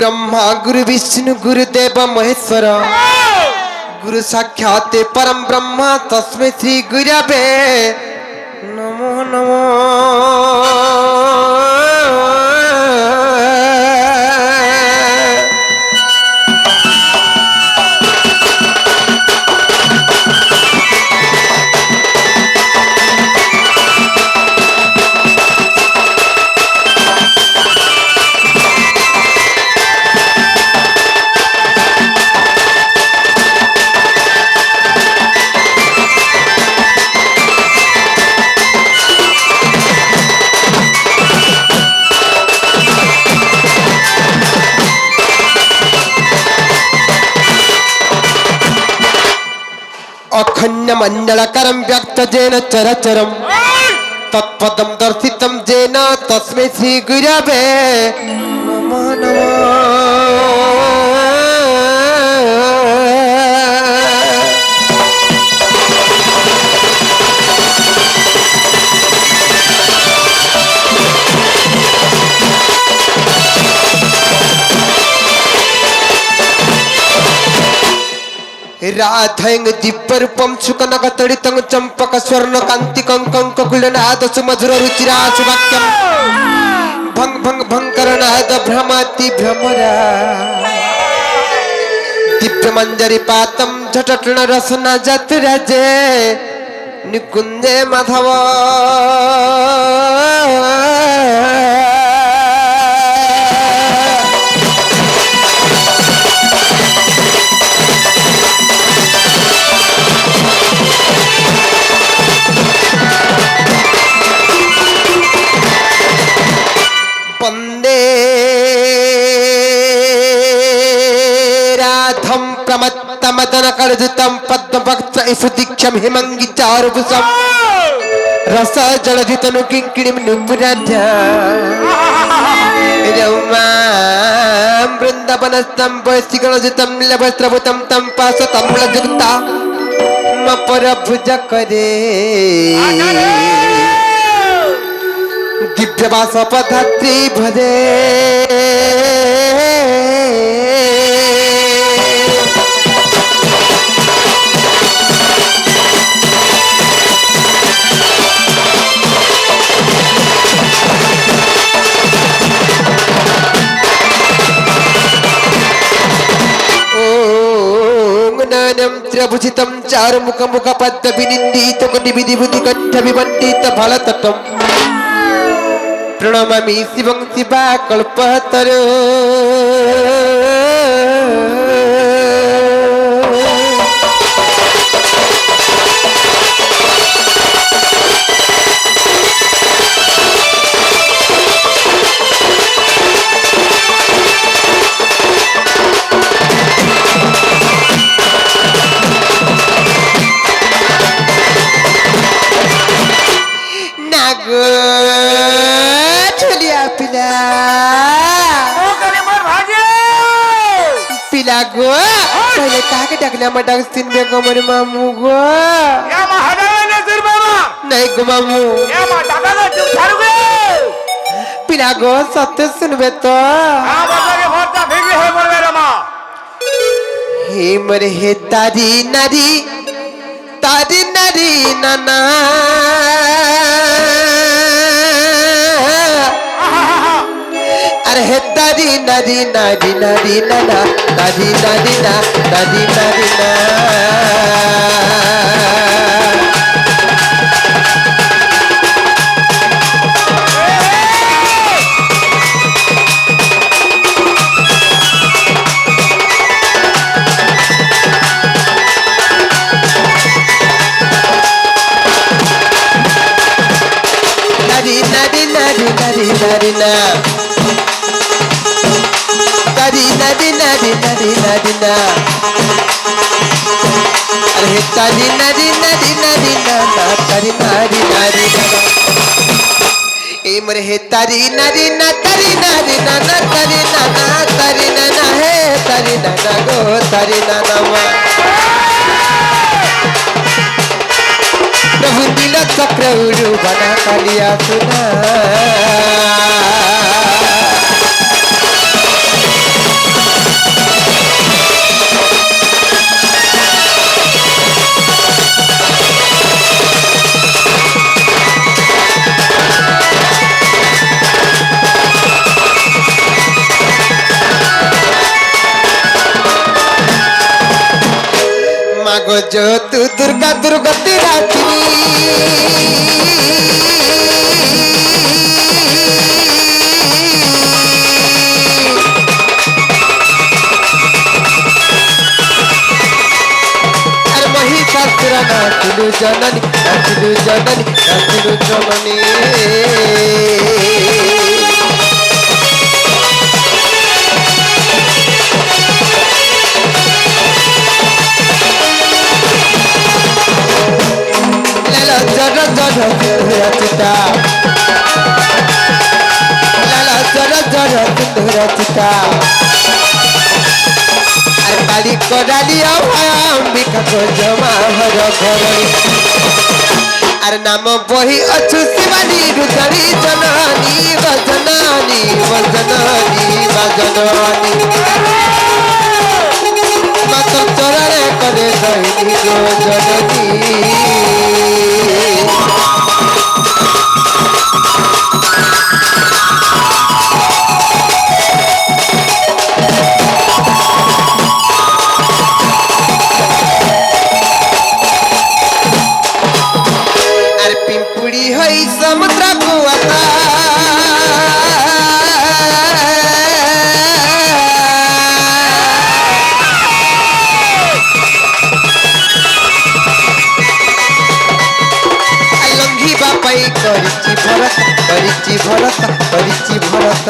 ब्रह्मा गुरु विष्णु गुरुदेव महेश्वर गुरु साक्षात् परम ब्रह्म तस्मै श्री गुरवे नमो नमो। अखण्य मंडलकरं व्यक्तजेन चरचरं तत्पदं दर्शितं जेन तस्मै श्री गुरवे नमो नमः। राधैंग दिव्यरूपं सुकनकतडितं चंपक स्वर्ण कांतिकं कंककुलनाद सुमधुर रुचिरा सुवाक्यं भंग भंग भंकरनाद भ्रमति भ्रमरा दिव्य मंजरी पातं झटटण रसना जतराजे निकुंजे माधव वंदे राधं प्रमत्तमदन कर्जितं पद्मभक्त सुदीक्षं हिमंगी चारुभुजं रस जलधितनु किंकिणीं नुपुराध्या रौमां वृंदावनस्थं वैशिगणजितं लवस्त्रभूतं तं पाशतं लजगता मपरभुज करे दिव्यवास पदात्री भजे ओं त्रिभुजितं चारुमुख मुख पद्म विनिन्दित कोटि विधि बुद्धि कंठ विमंडित फलतटं प्रणमामि शिवं शिवा कल्पतरो। नागो पिला गो पहिले ताके टाकल्यामा डाक्सिन बेको मरे मामू गो या मा हदाने सुर बाबा नाही गो मामू या मा टाकाला चुप थारु गे पिला गो सत्य सुनबे तो आ बाबा के भरता भेगी होय मरबे रे मा हे मरे हे तारी नारी नाना अरे हे तारी नारी नाना तारी ना अरे तारी नारी ए मरे हे तारी नारी ना हे तारी नाना गो तारी नाना मा प्रभु दिल चक्र उरु बना कालिया सुना खोज तू दुर्गा दुर्गति राखिनी अरे महिषासुर नाथिलु जननी नाथिलु जननी नाथिलु जननी जरा जरा सिंधुरा चिता लाला जरा जरा सिंधुरा चिता अरे काली कोडाली अंबिका को जमा हर घरणी अरे नाम बही अछु शिवानी रुद्री जननी वजननी वजननी वजननी मत चरणे करे दैनी गो जननी समुद्र कुआता लंघी बापाई करिची भरत करिची भरत करिची भरत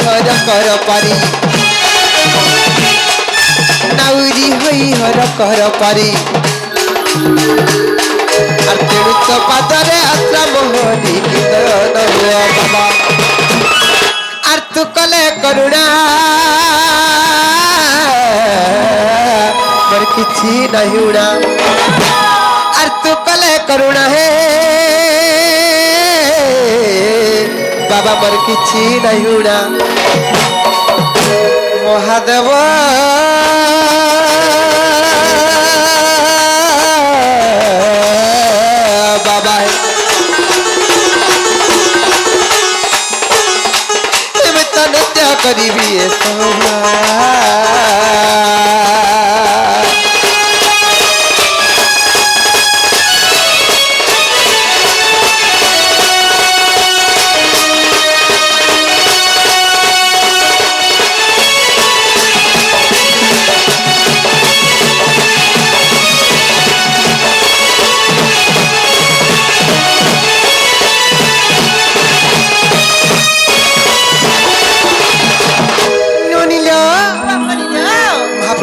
हर कर पारी नाउरी होई हर कर पारी আর তেরু তো পাতারে আশ্রা মোহনী কিতন বাবা আর তু কলে করুণা মোর কিছু নাহি উড়া আর তু কলে করুণা হে বাবা মোর কিছু নাহি উড়া মহাদেব বাবা তুমি তো নৃত্য করিবি শোভা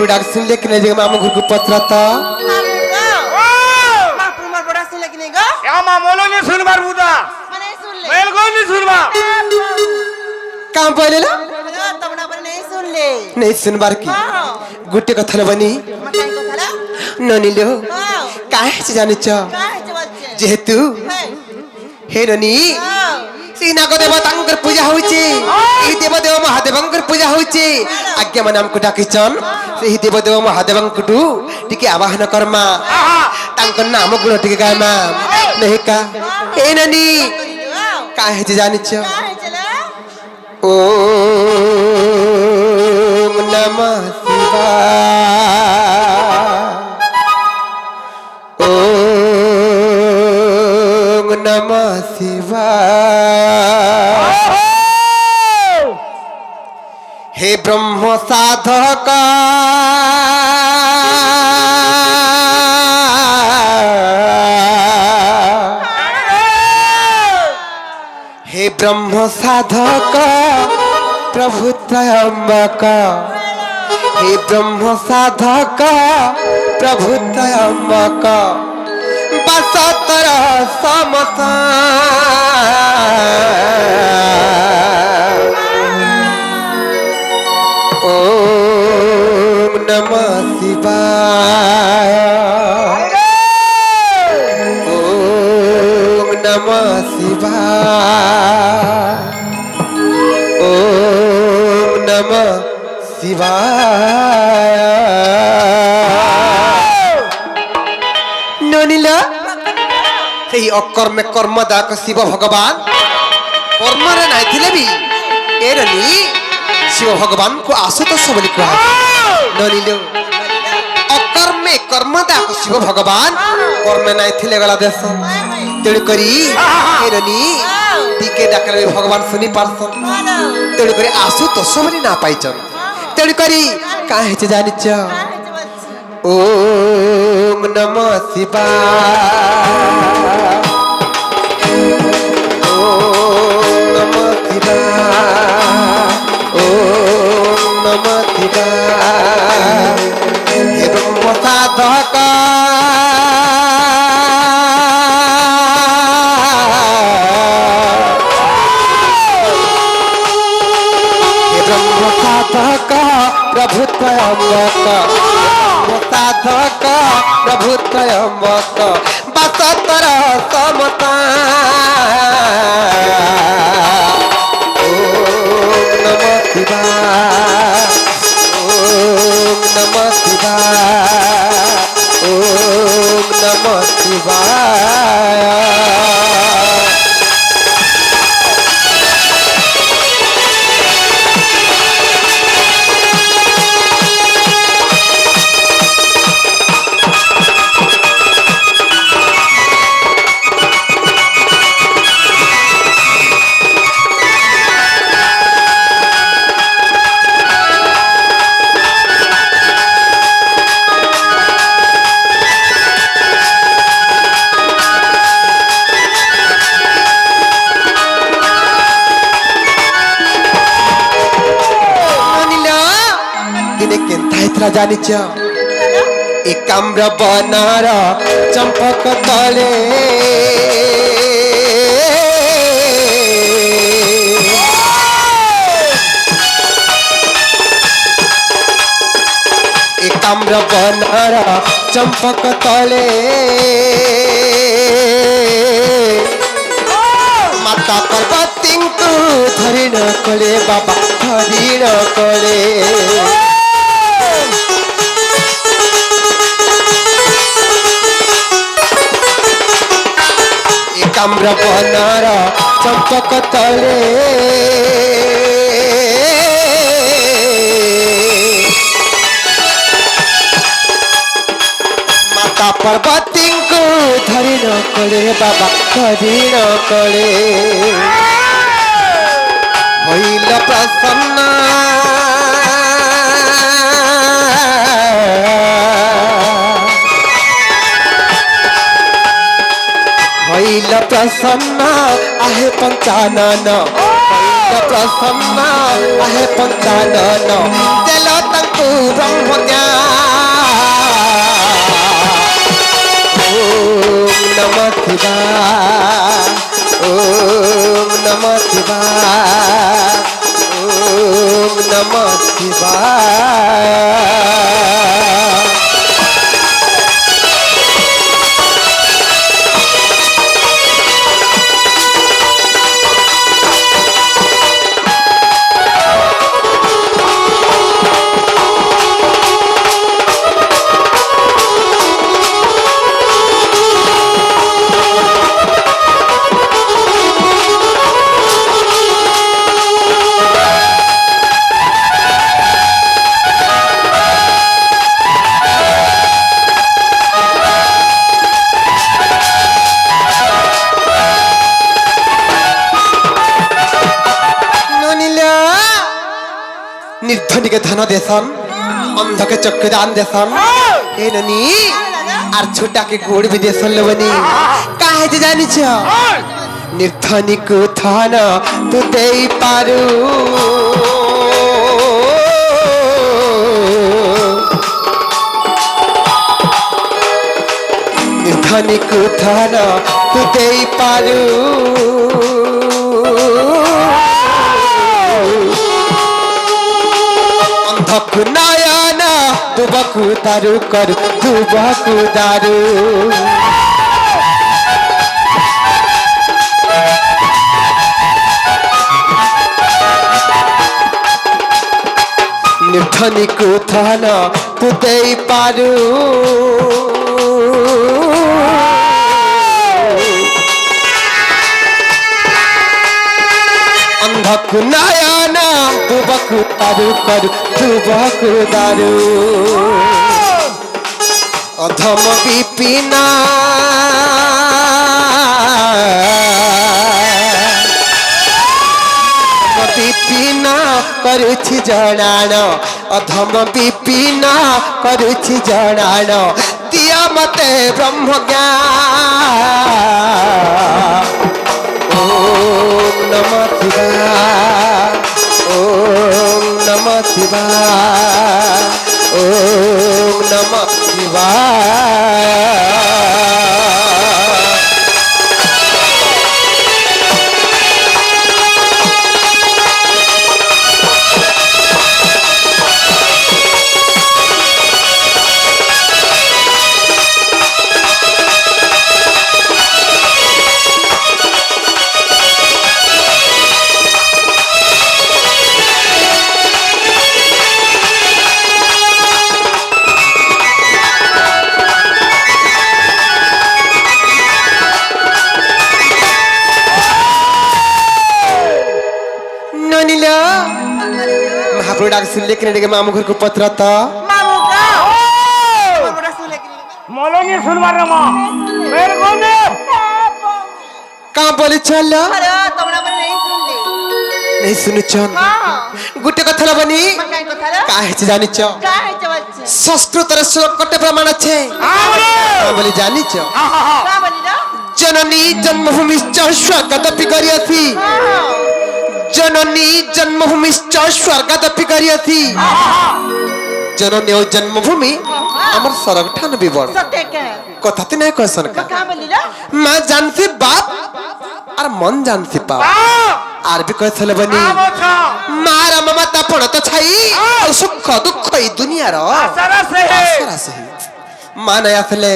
डाक सुन लेकिन जे मामू घर को पत्रता मापुर मार बड़ा सुन लेकिन ग या मामूलो नहीं सुनबार बुदा माने सुन ले मेल को नहीं सुनबा काम बोलेला तब ना पर नहीं सुन ले नहीं सुनबार की गुटे कथा न बनी मकाई को थला ननी लो काहे से जाने छ काहे छ बच्चे जेहेतु हे ननी श्री नाग देवतांकर पूजा होइचे ई देवदेव महादेवंकर पूजा होइचे आज्ञा मन हमको डाकिचन सेही देवदेव महादेवंकटू टिके आवाहन कर्मा तांकर नाम गुण टिके गायमा नहीं का हे ननी काहे जे जानि छ काहे चला ओम नमः शिवाय ओम नमः शिवाय हे ब्रह्म साधक हे ब्रह्म साधक प्रभु त्रयंबक हे ब्रह्म साधक प्रभु त्रयंबक बसतर समता ओम नमः शिवाय ओम नमः शिवाय ओम नमः शिवाय ଅକର୍ମେ କର୍ମଦାୟକ ଶିବ ଭଗବାନ କର୍ମରେ ନାହିଁ ଥିଲେ ବି ଏ ନନି ଶିବ ଭଗବାନଙ୍କୁ ଆଶୁତୋଷ ବୋଲି କୁହାଯାଏ ନନିଲୋ ଅକର୍ମେ କର୍ମଦାୟକ ଶିବ ଭଗବାନ କର୍ମେ ନାହିଁ ଥିଲେ ଗଲା ଦେଶ ତେଣୁକରି ଏ ନନି ଟିକେ ଡାକଲେ ଭଗବାନ ଶୁଣି ପାରସନ୍ ତେଣୁକରି ଆଶୁତୋଷ ବୋଲି ନା ପାଇଛନ୍ ତେଣୁକରି କାଁ ହେଇଛି ଜାଣିଛ ओम नमः शिवाय ओम नमः शिवाय ओम नमः शिवाय हे ब्रह्म साधक हे ब्रह्म साधक प्रभुत्वमक साधक प्रभुत्वमक बसतर समता ओम नमः शिवाय ओम नमः शिवाय ओम नमः शिवाय जानिच एकाम्र बनार चंपक तले एकाम्र बनार चंपक तले माता पार्वती को धरी न कले बाबा धरी न कले एकाम्र बनार चंपक तले माता पार्वती को धरी न कले बाबा धरी न कले होइल प्रसन्न होइल प्रसन्न आहे पंचानन होइल प्रसन्न आहे पंचानन देल तंकु ब्रह्म ज्ञान ओम नमः शिवाय ओम नमः शिवाय ओम नमः शिवाय निर्धनी के धन देसन अंध के चक्कर दान देसन हे ननी आर छोटा के गोड़ भी देसन लवनी काहे जे जानी छ निर्धनी को धन तो देई पारू निर्धनी को धन तो देई पारू धक्कु नयन दुबकु दारू कर दुबकु दारू निर्धनी को धन तु देई पारू भकु नयना तू बकु तारु करु तू बकु दारु अधम विपिना विपिना करुछि जणाण अधम विपिना करुछि जणाण दिया मते ब्रह्म ज्ञान ओम नमः शिवाय ओम नमः शिवाय ओम नमः शिवाय महाप्रभु डाक सुन लेकिन डेगे मामू घर को पत्र था मामुका मामुका सुन लेकिन मौलवी सुनबार रमा मेरे को ने कहाँ बोले चल अरे तुमने पर नहीं सुन ले नहीं सुनु चन हां गुटे कथा ला बनी मकाई को थारा काहे छ जानि छ का है चवच्चे संस्कृत रे श्लोक कटे प्रमाण छे बोले जानि छ का बोली ना जननी जन्मभूमिश्च स्वर्गदपि गरियसि हां जननी जन्मभूमिश्च स्वर्गदपि गरियसि जननी और जन्मभूमि हमर स्वर्ग ठान विवरण सत्य के कथा ते नहीं कहसन का का बोली ना मां जानसी बाप और मन जानसी बाप आर भी कहथले बनी मार ममता पण तो छई और सुख दुख ई दुनिया रो सारा से है सारा सही मान आसले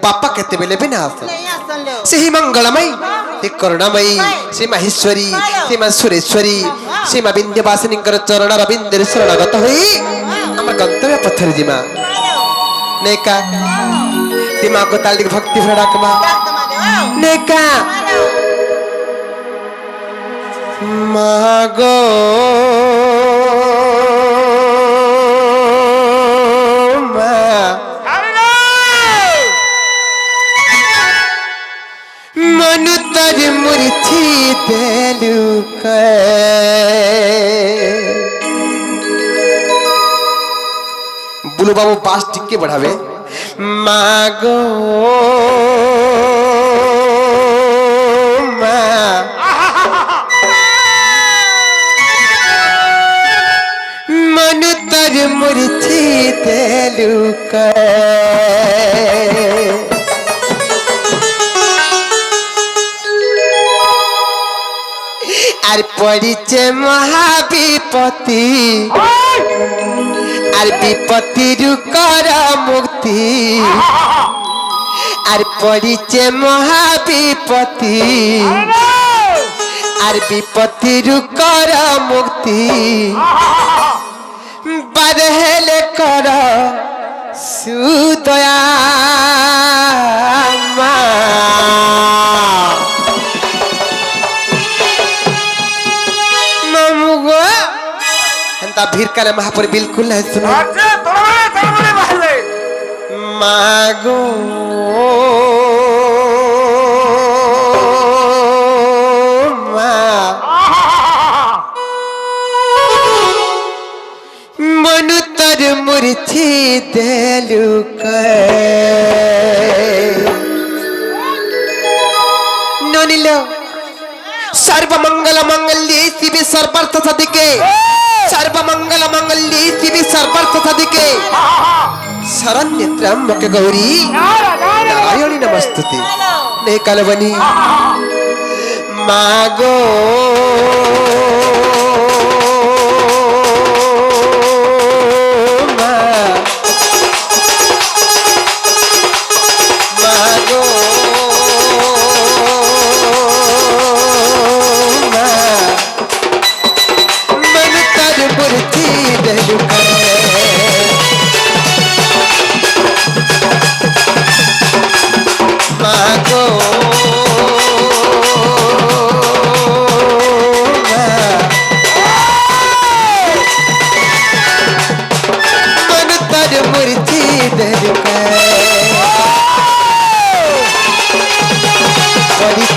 बापा केते बेले भी ना आसले नहीं आसन लो सेही मंगलमयी हे करुणामयी श्री माहेश्वरी श्री मां सुरेश्वरी श्री मां विंध्यवासिनी चरण रविंद्र शरणगत होई हमर गंतव्य पत्थर जिमा नेका श्री मां को तालिक भक्ति भड़कमा नेका मागो मनुतर मूर्ति तेलुक बुलू बाबू पास टिके बढ़ावे मागो मनुतर मूर्ति तेलुक আর পড়িছে মহাবিপত্তি আর বিপত্তিরু কর মুক্তি আর পড়িছে মহাবিপত্তি আর বিপত্তিরু কর মুক্তি বাদহেলে কর সুদয়া মা भीड़ का महापुर बिल्कुल है सुनो मागो मनुतर मूर्ति देलुक नोनिलो सर्वमंगल मंगल्ये शिवे सर्वार्थ साधिके सर्वमंगल मंगल्ये शिवे सर्वार्थ साधिके शरण्य त्र्यंबके गौरी नारायणी नमस्तुते ने कलवनी मागो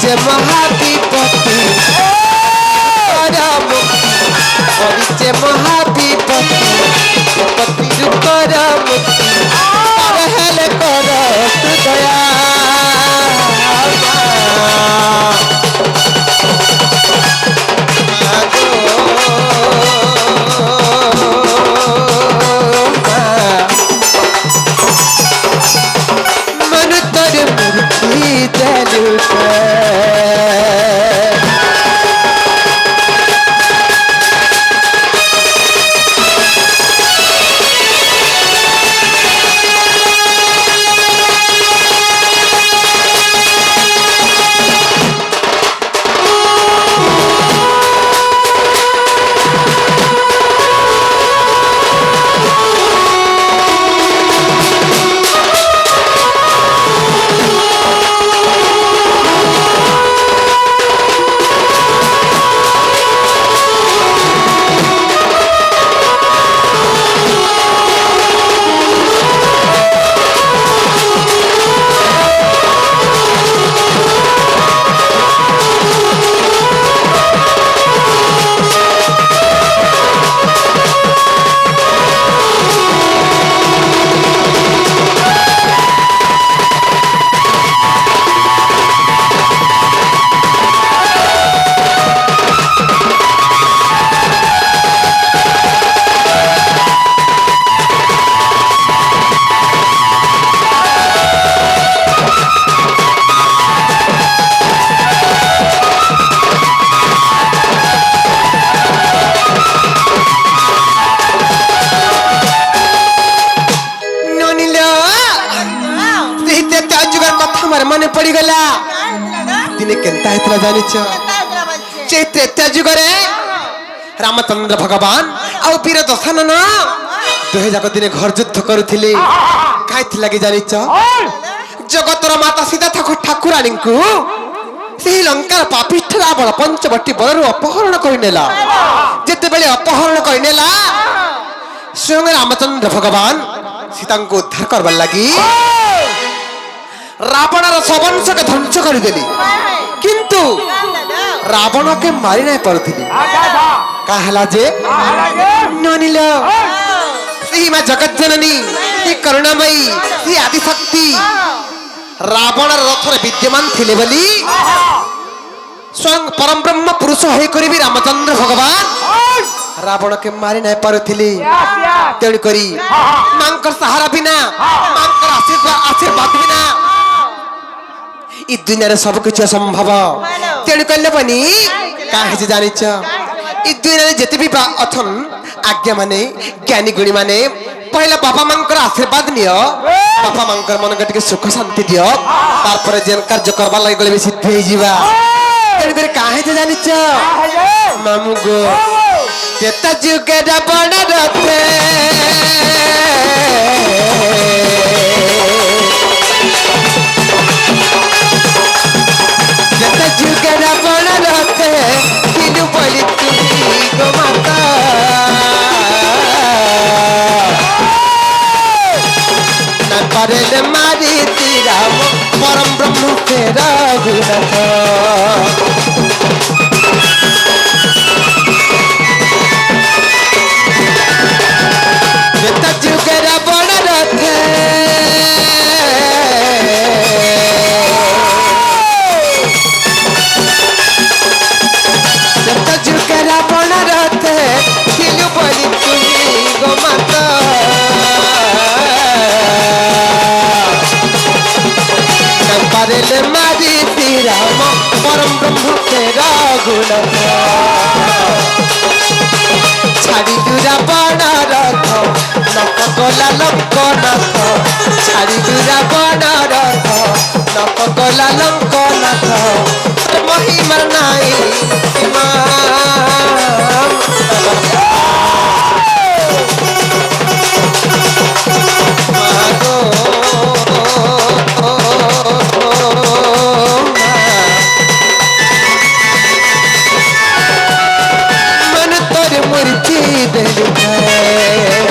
କରିଛେ ମହାବିପତ୍ତି କରିଛେ ମହାବିପତ୍ତି ବିପତ୍ତିରୁ କର ମୁକ୍ତି କର ହେଲେ କର ତୁ ଦୟା मन तर मुर्खी जलुका मने पड़गला दिने केनता हेतला जानिछ चैत्र जुगरे रामचंद्र भगवान आ वीर दशानन दोहे जाक दिने घर युद्ध करुथिले काइथि लागि जानिछ जगतर माता सीता ठाकुरानी को सेही लंकार पापिष्ठ रावण पंचवटी बलरु अपहरण करिनेला जेते बेले अपहरण करिनेला स्वयं रामचंद्र भगवान सीता को उद्धार करबार लागि रावणर सबंश के ध्वंस कर देली किंतु रावण के मारी नहीं पारुथिली कहला जे ननिल सी मां जगत जननी सी करुणामयी सी आदि शक्ति रावणर रथ रे विद्यमान थिले बोली स्वयं परम ब्रह्म पुरुष होई करी भी रामचंद्र भगवान रावण के मारी नहीं पारुथिली तेणु करी मांकर सहारा बिना मांकर आशीर्वाद बिना इ दुनिया रे सब कुछ असंभव तेणु कहले बनी काहे जानिछ इ दुनिया रे जते भी अथन आज्ञा माने ज्ञानी गुणी माने पहला बापा मांकर आशीर्वाद नियो बापा मांकर मन के सुख शांति दियो तार पर जेन कार्य करबा लागि गले सिद्ध हे जीवा तेणु करे काहे जानिछ मामू गो तेता जुगे रावण रथे जुगे रावण रथे किनु बोली तुमी गो माता न करेले मारी राम परम ब्रह्म के रघुनाथ जुगे रावण रथे जुगे रावण रथे किनु बोली तुमी गो माता पारेले मारी राम परम ब्रह्म के रघुनाथ छाड़ी दू रावण रथ नक गला लंकनाथ छाड़ी दू रावण रथ नक गला लंकनाथ महिमा नाई मन तोर मुर्ची दिल है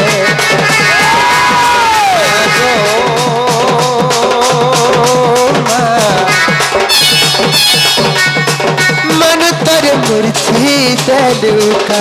দেলুকা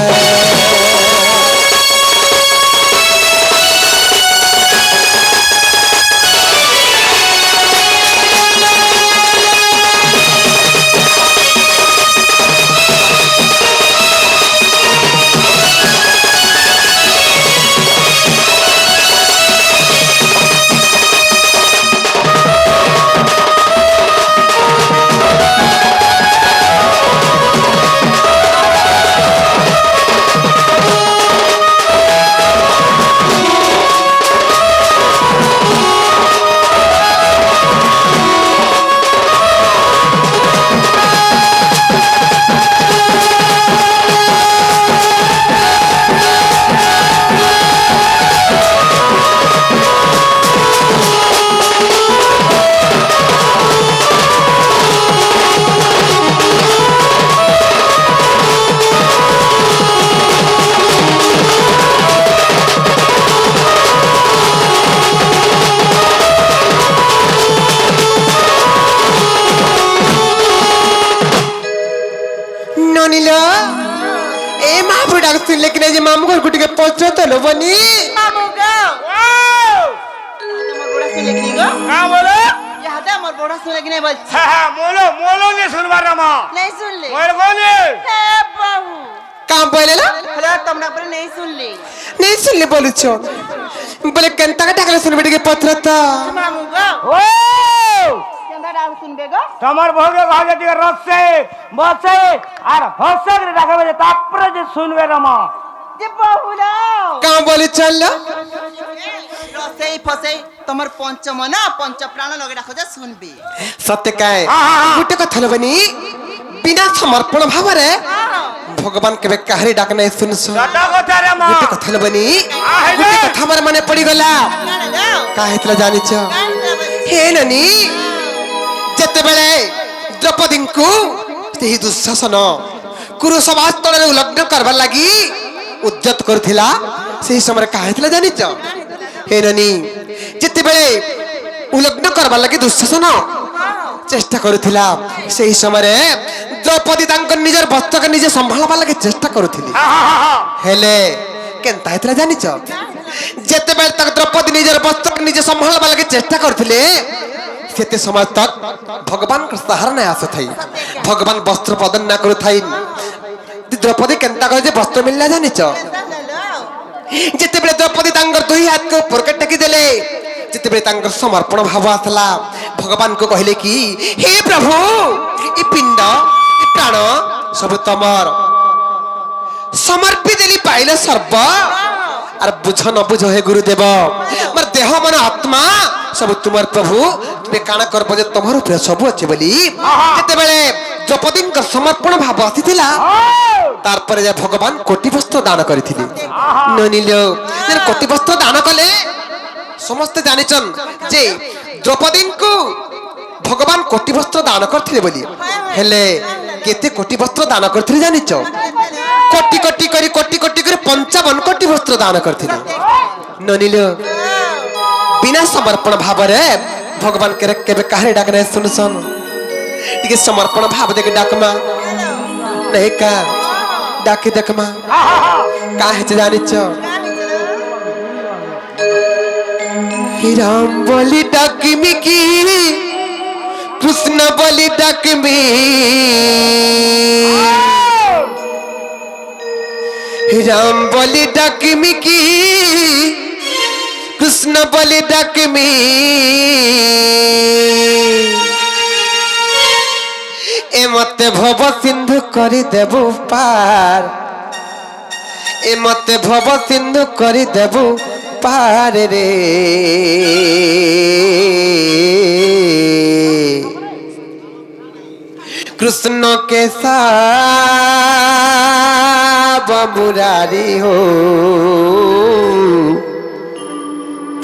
मामू घर गुटी के पहुंचो तो लो बनी मामू गो मोर बड़ा सुन लेकिन गो हाँ बोलो यहाँ दे मोर बड़ा सुन लेकिन बोल हाँ हाँ मोलो मोलो ने सुनवा रमा नहीं सुन ले मोर कोने हे बहू काम बोले ना हेलो तुमने पर नहीं सुन ली नहीं सुन ले बोलू छो बोले कंता का ढाकले सुन बेटे के पत्र था मामू गो ओ चंदा डाल सुन बेगो তোমার ভোগে ভাগে দিকে রসে বসে আর হসে করে রাখবে যে তারপরে যে শুনবে রমা যে বহু দাও काम बोले चल लो রসেই ফসে তোমার পঞ্চম না পঞ্চ প্রাণ লগে রাখো যে শুনবি सत्य काय हाँ। गुटे कथा लो बनी बिना समर्पण भाव रे भगवान के कहानी डाकना सुन सो দাদা কথা রমা गुटे कथा लो बनी आहे रे। गुटे कथा मार मने पड़ी गला গানে দাও का हेतला जानि छ हे ननी जते बेले द्रौपदी को सेही दुशासन कुरु समाज तळे उलग्न करबा लागि उद्यत करथिला सेही समय का हेतला जानि छ हे ननी जते बेले उलग्न करबा लागि दुशासन चेष्टा करुथिला सेही समय द्रौपदी तांक निजर वस्त्र के निजे संभाळबा लागि चेष्टा करुथिली हेले केनता हेतला जानि छ जते बेले तक द्रौपदी निजर वस्त्र के निजे संभाळबा लागि चेष्टा करथिले सेते समय तक भगवान का सहारा नहीं आस थई भगवान वस्त्र प्रदान ना करू थई द्रौपदी केनता कहे जे वस्त्र मिलला जानि छ जते बेले द्रौपदी तांगर दुई हाथ को ऊपर के टेकी देले जते बेले तांगर समर्पण भाव आसला भगवान को कहले कि हे प्रभु ई पिंड ई प्राण सब तमर समर्पित देली पाइले सर्व और बुझ न बुझ हे गुरुदेव मोर देह मन आत्मा सब तुमर प्रभु तुमे काना करब जे तमर ऊपर सब अछि बोली जते बेले द्रौपदी का समर्पण भाव आसीथिला तार पर जे भगवान कोटि वस्त्र दान करिथिले ननिलो जे कोटि वस्त्र दान कले समस्त जानिचन जे द्रौपदी को भगवान कोटि वस्त्र दान करथिले बोली हेले केते कोटि वस्त्र दान करथिले जानिच कोटि कोटि करी 55 कोटि वस्त्र दान करथिले ननिलो बिना समर्पण भाव रे भगवान के केबे काहे डाकने सुनसन टिके समर्पण भाव देके डाकमा नहीं का डाके देखमा काहे च जानिच हे राम बोली डाकमी की कृष्ण बोली डाकमी हे राम बोली डाकमी की कृष्ण बोली डाकमी ए मते भव सिंधु करी देबु पार ए मते भव सिंधु करी देबु पार रे कृष्ण के साब मुरारी हो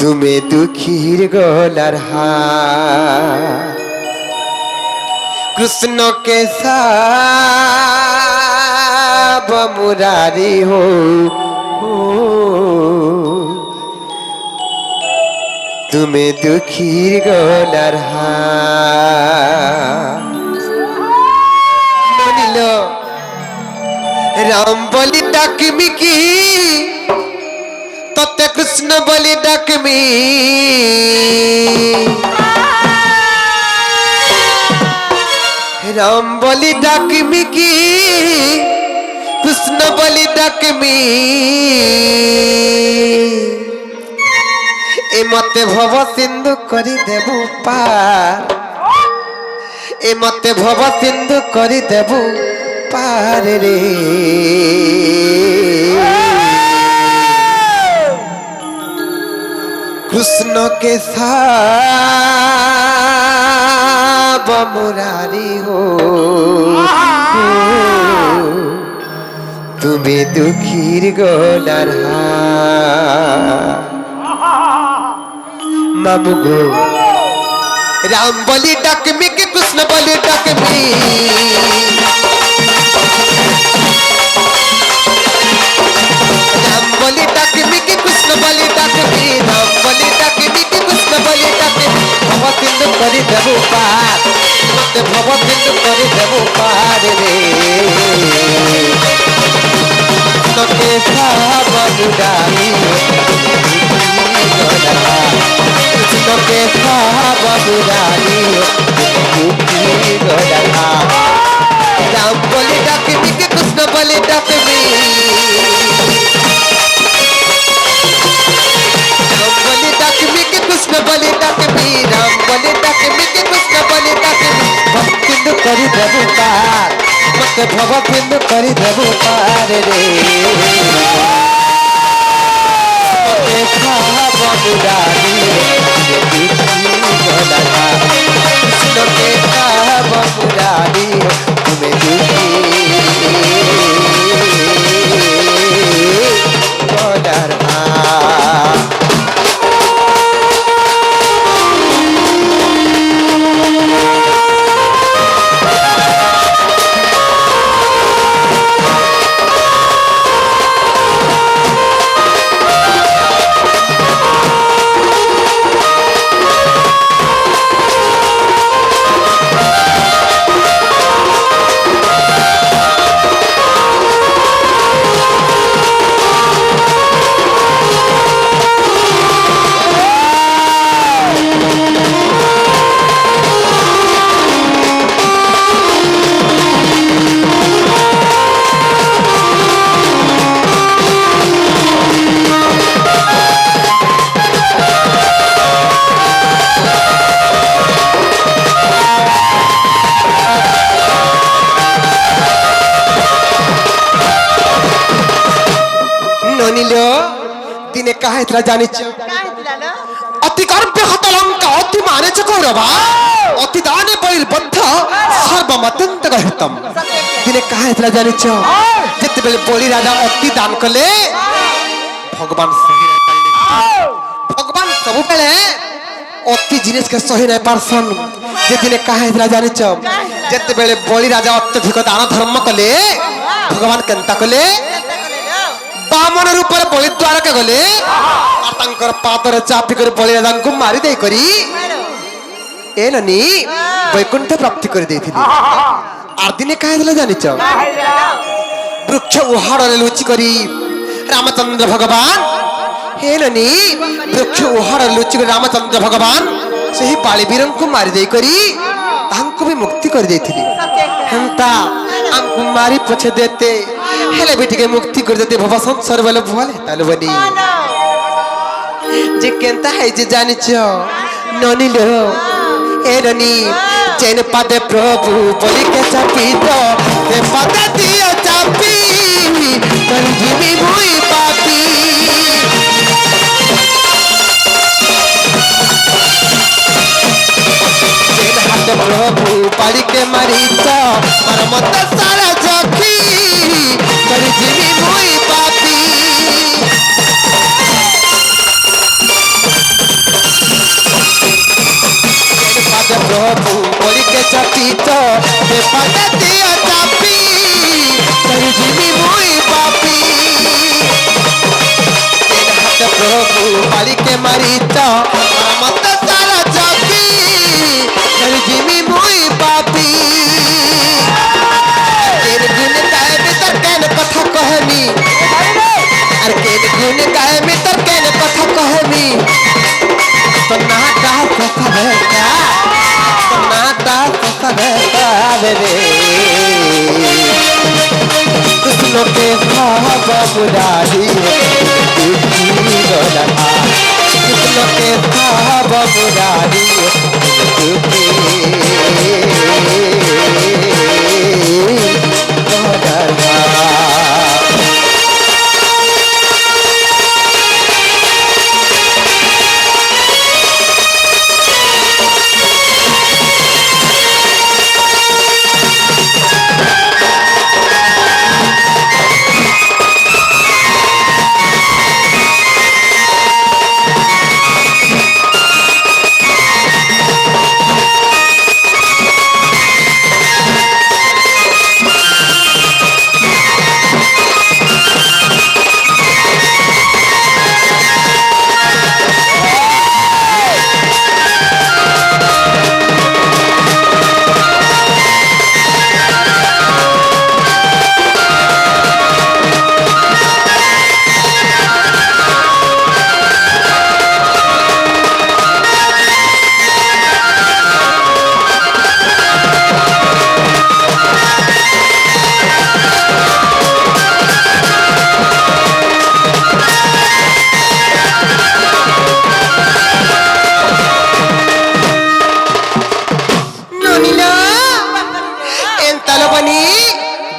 तुम्हें दुखीर गोलर कृष्ण के साब मुरारी हो तुम्हें दुखीर गोलर রাম বলি ডাকমি কি ততে কৃষ্ণ বলি ডাকমি রাম বলি ডাকমি কি কৃষ্ণ বলি ডাকমি এ মতে ভব সিন্ধু করি দেবু পার এ মতে ভব সিন্ধু করি দেবু পার রে কৃষ্ণ কে সাব মুরারি হো তুমি দুঃখীর গোলার মামু গো রাম বলি ডাকমি কি কৃষ্ণ বলি ডাকমি রাম বলি ডাকমি কি কৃষ্ণ বলি ডাকমি রাম বলি ডাকমি কি কৃষ্ণ বলি ডাকমি ভব সিন্ধু করি দেবু পার মতে ভব সিন্ধু করি দেবু পার রে তোকে সাবুদানি তোকে সাবুদানি রাম বলি ডাকমি কি কৃষ্ণ বলি ডাকমি রাম বলি ডাকমি কি কৃষ্ণ বলি ডাকমি রাম বলি ডাকমি কি কৃষ্ণ বলি ডাকমি ভক্তিন্দু করি দেবু পার মতে ভব সিন্ধু করি দেবু পার রে তোকে সাবুদানি কৃষ্ণকে সাবুদানি তুমি দুঃখী গলার দিনে কাহেতরা জানিছ অতি গর্বে হত লঙ্কা অতি মানেছ কৌরবা অতি দানে বৈর্বদ্ধ সর্বমতন্ত গহিতম দিনে কাহেতরা জানিছ যেতেবেলে বলি রাজা অতি দান কলে ভগবান সহি নাই পারলে ভগবান ସବୁବେଳେ অতি জিনিসকে সহি নাই পারসন যে দিনে কাহেতরা জানিছ যেতেবেলে বলি রাজা অত্যধিক দান ধর্ম কলে ভগবান কেনতা কলে বামন রূপরে বলি দ্বারকা গলে আর তাঙ্কর পাদরে চাপি করে বলি রাজাଙ୍କୁ মারি দেই করি এলনি বৈকুণ্ঠ প্রাপ্তি করে ଦେଇଥିଲି আর দিনে কাহে দিলা জানিছ বৃক্ষ উহাড়রে লুচি করি রামচন্দ্র ভগবান হেলনি বৃক্ষ উহাড়রে লুচি করে রামচন্দ্র ভগবান সেই বাଳିବୀରଙ୍କୁ ମାରି ଦେଇ କରି ତାଙ୍କୁ ବି ମୁକ୍ତି କରି ଦେଇଥିଲି ହେନ୍ତା ଆମକୁ ମାରି ପଛେ ଦେତେ ହେଲେ ବି ଟିକେ ମୁକ୍ତି କରି ଦେତେ ଭବ ସଂସାର ବେଲେ ଭଲ ତାଲେ ବନି যে কেনতা হইছে জানিছ ননিল এরনি যেন পাদে প্রভু বলি কে চাপিত তে পাদে দিও চাপি তঞ্জিমি মুই পাপি যেন হাতে প্রভু পাড়ি কে মারিছ মার মত সারা জখি তঞ্জিমি মুই পাপি প্রভু বলিকে চাপিত তে পাদে দিও চাপি তই জিমি মুই পাপি তেন হাতে প্রভু বালিকে মারিত মত সারা জগি তই জিমি মুই পাপি তের গুণ গায়ে বিতর কেন কথা রে কৃষ্ণকে ভাব মুরারি দুঃখী গলা কৃষ্ণকে ভাব মুরারি দুঃখী গলা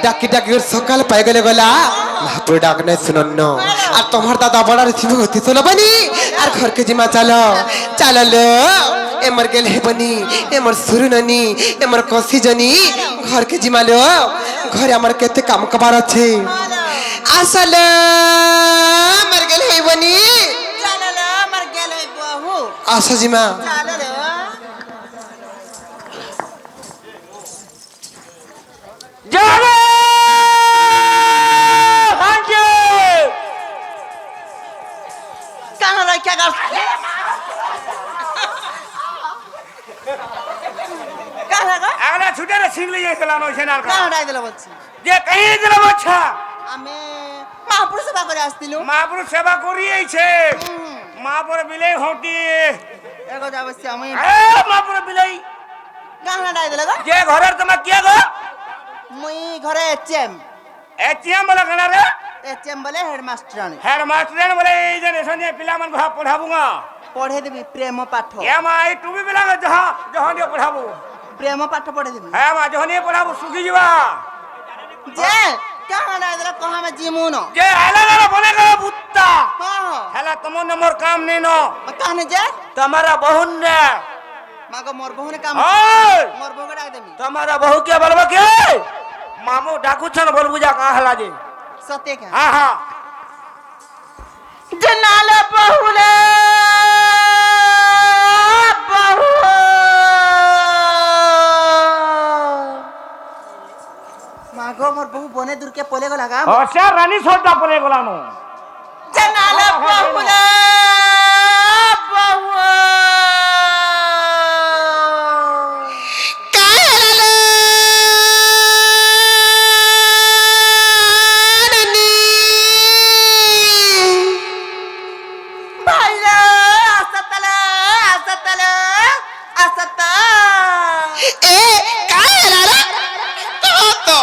ডাকি ডাকি সকাল পাই গেলে গলা মহাপুর ডাক নাই শুনন আর তোমার দাদা বড়ার ছিল হতি শুনবানি আর ঘরকে জিমা চালো চাললো এমর গেল হেবনি এমর সুরুননি এমর কষি জনি ঘরকে জিমালো ঘরে আমার কেতে কাম কবার আছে আসলে মর গেল হেবনি চাললো আমার গেল বহু আসো জিমা চাললো যাবে হাঁজে কেন রক্ষা কর কেন আগলা ছুটে রে সিংলি গেছিলাম ওই সেনার কেন ডাই দিল বলছি যে কই দিলাম আচ্ছা আমি মহাপুর সেবা করে আসছিল মহাপুরুষ সেবা করিয়েছে মহাপুর বিলেই হটি এগো যাবছি আমি মহাপুর বিলেই কেন ডাই দিল গো যে ঘরের তোমার কে গো মুই ঘরে এচএম এটিএম বলে কেন রে এচএম বলে হেডমাস্টার আনি হেডমাস্টার বলে এই যে রেশন যে পিলামান ঘর পড়াবো না পড়ে দিবি প্রেম পাঠ এমাই তুমি পিলা যাহা যখন দিয়ে পড়াবো প্রেম পাঠ পড়ে দিবি হ্যাঁ মা যখন দিয়ে পড়াবো সুখী যাবা যে কেন ডাই দিল কহ আমি জিমুন যে আলাদা বলে গেল বুত্তা হ্যাঁ হেলা তোমার নম্বর কাম নেই ন কেন যে তোমারা বহুন নে মাগো মোর বহুনে কাম ওই মোর বহুকে ডাক দেবি তোমারা বহু কে বলবো কে মামু ডাকুছন বলবু যা কা হেলা যে সত্যি কে হ্যাঁ হ্যাঁ জনালে বহুলে বহু মাগো মোর বহু বনে দূরকে পলে গো লাগা হসা রানী সর্দা পড়ে গলানো জনালে বহুলে বহু ভাইরা আসতলে আসতলে আসতা এ কাই হেলা তো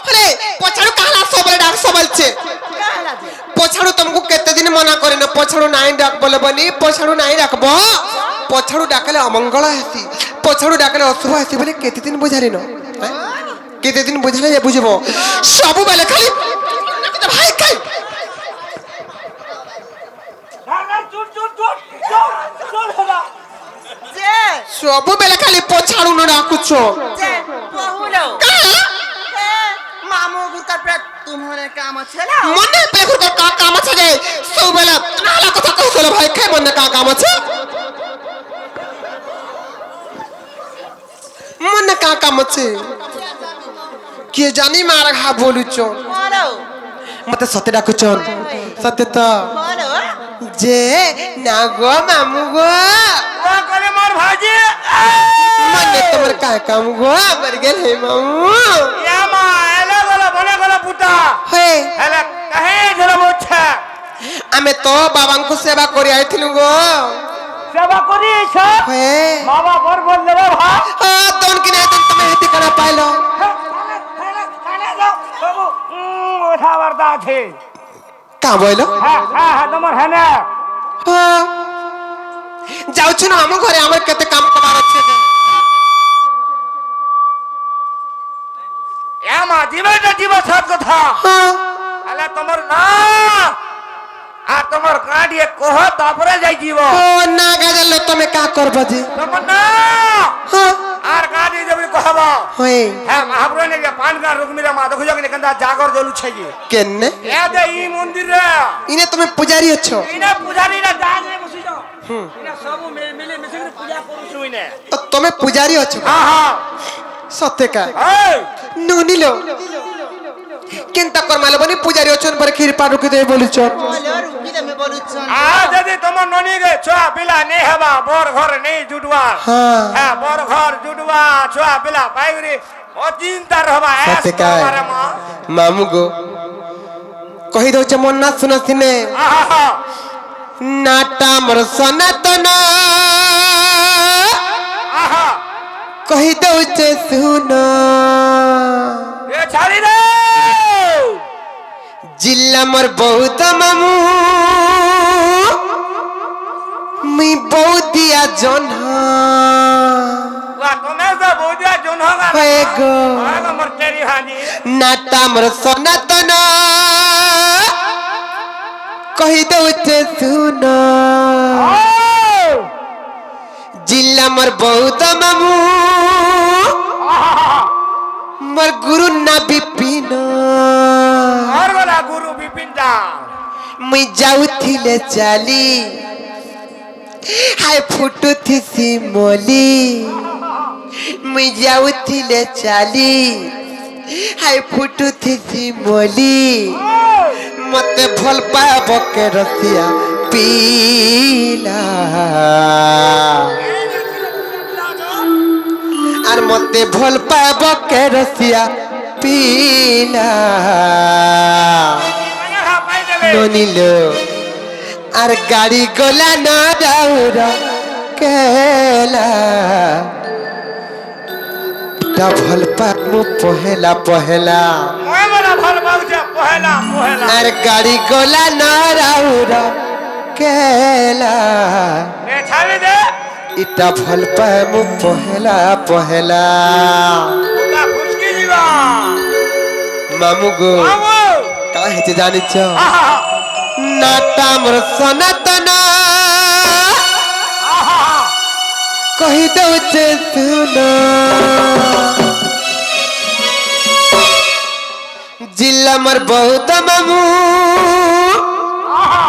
আরে পছাড়ু কালা সবলে ডাক সবলছে কালা যে পছাড়ু তুমকু কেতে দিন মনা করে না পছাড়ু নাই ডাক বলবনি পছাড়ু নাই রাখব পছাড়ু ডাকলে অমঙ্গল হেসি পছাড়ু ডাকলে অশুভ হেসি বলে কেতে দিন বুঝালি না কেতে দিন বুঝালে যে বুঝব সবু বেলে খালি ভাই খাই চুট চুট চুট চুট হেলা যে সবু বেলে খালি পছাড়ু না ডাকুছ যে বহুলো মামু গুরকার প্রাত তোমার কাম আছে না মনে পেগুর কা কাম আছে রে সবু বেলে নালা কথা কইছল ভাই খাই মনে কা কাম আছে মনে কা কাম আছে কে জানি মার ঘা বলুছ বলো মতে সতে ডাকুছন সতে তো বলো যে না গো মামু গো ও করে মোর ভাজি মনে তোমার কা কাম গো আমার গেল হে মামু ইয়ামা এলা গলা বলে গলা পুতা হে হেলা কাহে ধরে মোছা আমি তো বাবাঙ্কু সেবা করি আইছিলু গো সেবা করিস হয়ে বাবা বর বল দেবে ভাই তোন কিনে তুমি হেতি করা পাইলো ওঠা বার্তা আছে কা বইলো হ্যাঁ হ্যাঁ হ্যাঁ তোমার হ্যাঁ না যাওছ না আমার ঘরে আমার কেতে কাম করার আছে মা জীবনটা জীব সব কথা আলে তোমার না আর তোমার গাড়ি কহ তারপরে যাই জীব না গাজল তুমি কা করব জি তোমার না আর গাড়ি যাবি কহব হই হ্যাঁ মহাপ্রভু নে পান গা রুকমিরা মা দেখো যাকে কেন্দা জাগর জলু ছাই কেনে এ দে ই মন্দির রে ইনে তুমি পূজারি আছো ইনা পূজারি না জাগে বসি যাও ইনা সব মিলে মিশে পূজা করছু ইনে তুমি পূজারি আছো হ্যাঁ হ্যাঁ সত্যকা এই নুনিলো কেনতা করমালে বনি পূজারি আছন পরে ক্ষীর পা রুকি দেই বলিছ বলে রুকি দেবে বলুছন আ যদি তোমার ননি গে ছোয়া পিলা নেই হবা বর ঘর নেই জুটবা হ্যাঁ হ্যাঁ বর ঘর জুটবা ছোয়া পিলা পাইরি ও চিন্তা হবা সত্যকা আরে মা মামু গো কহি দউছ মন না শুনা সিনে আহা নাটা মোর সনাতন আহা কহি দউছ শুন এ ছাড়ি রে জিল্লা মোর বহুত মামু মুই বৌদিয়া জনহা ওয়া তুমি তো বুঝা জুন হগা হয়ে গো আগা মোর তেরি হানি নাটা মোর সনাতন কহি দউছে শুন জিল্লা মোর বহুত মামু আহা মোর গুরু না বিপিন আর বলা গুরু বিপিনটা মুই যাউথিলে চালি হাই ফুটুথিসি মলি মুই যাউথিলে চালি হাই ফুটুথিসি মলি মতে ভাল পাব কে রসিয়া পিলা আর মতে ভাল পাব কে রসিয়া পিলা আহা পাই দেবে ননিল আর গাড়ি গোলা না দাউর কেলা তা ভাল পাবো পহেলা পহেলা মই বলা ভাল পাউছে পহেলা পহেলা আর গাড়ি গোলা না রাউর কেলা এ ছাড়ি দে ইটা ভাল পাবো পহেলা পহেলা ওটা ফুসকি দিবা মামু গো বাবু কা হেতে জানিছ আহা নাটা মোর সনাতন আহা কহি দউছে শুন জিল্লা মোর বহুত মামু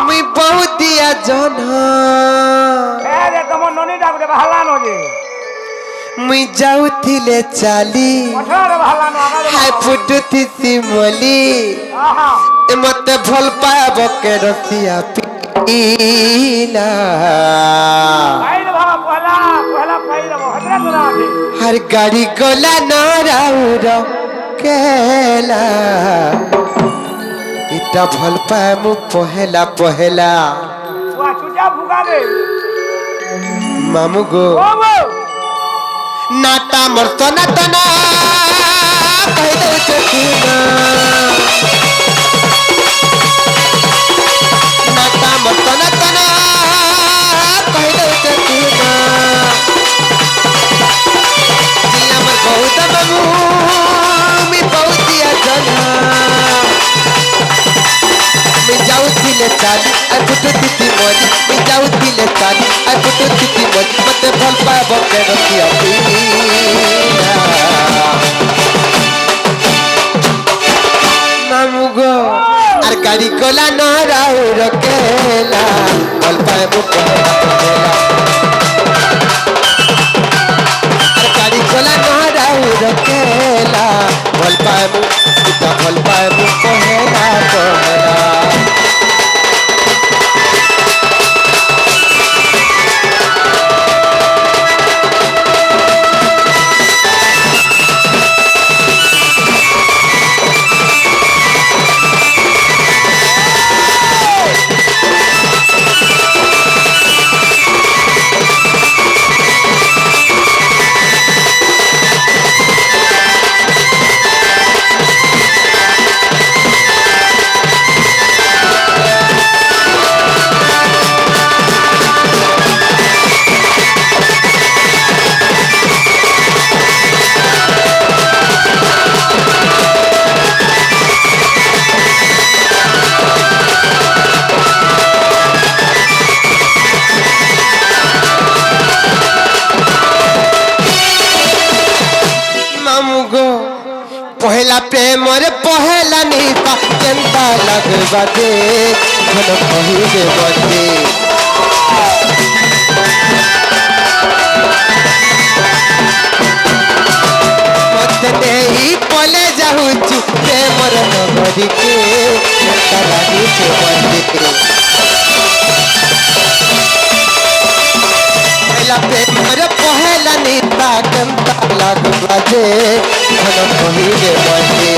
মুই বহুদিয়া জন এ রে তোমার ননি ডাকবে ভালানো যে মুই যাউথিলে চালি কঠোর ভালানো আমার হাই ফুটুথিসি মলি আহা এ মতে ভাল পাব কে রসিয়া পিলা পাইলে ভালা পহেলা পহেলা পাইলে হতরা তোরা আছে हर गाड़ी गोला नाराउर केला इटा भल पाए मु पहेला पहेला ওয়া ছুটা ফুকা দে मामू गो বাবু नाटा मोर सनातन कहि दे चुना नाटा मोर सनातन कहि दे चुना जिला मोर बहुत मामू मी बहुतिया जना मी जाउथिले चाली आई फुटुथिति मोजी मी जाउथिले चाली आई फुटुथिति मोजी मते भल पाब के रसिया पीला मामू गो आर गाड़ी कोला न राउ रकेला भल पाब के रसिया आर गाड़ी कोला न राउ रकेला भल पाब इता भल पाब पहेला पहेला বাজে ঘন কহিলে বন্দে মতে নেই পলে যাহুচু প্রেমর নগরীকে কেন্তা লাগুছে বন্দে প্রেমর পহেলা নিতা কেন্তা লাগু বাজে ঘন কহিলে বন্দে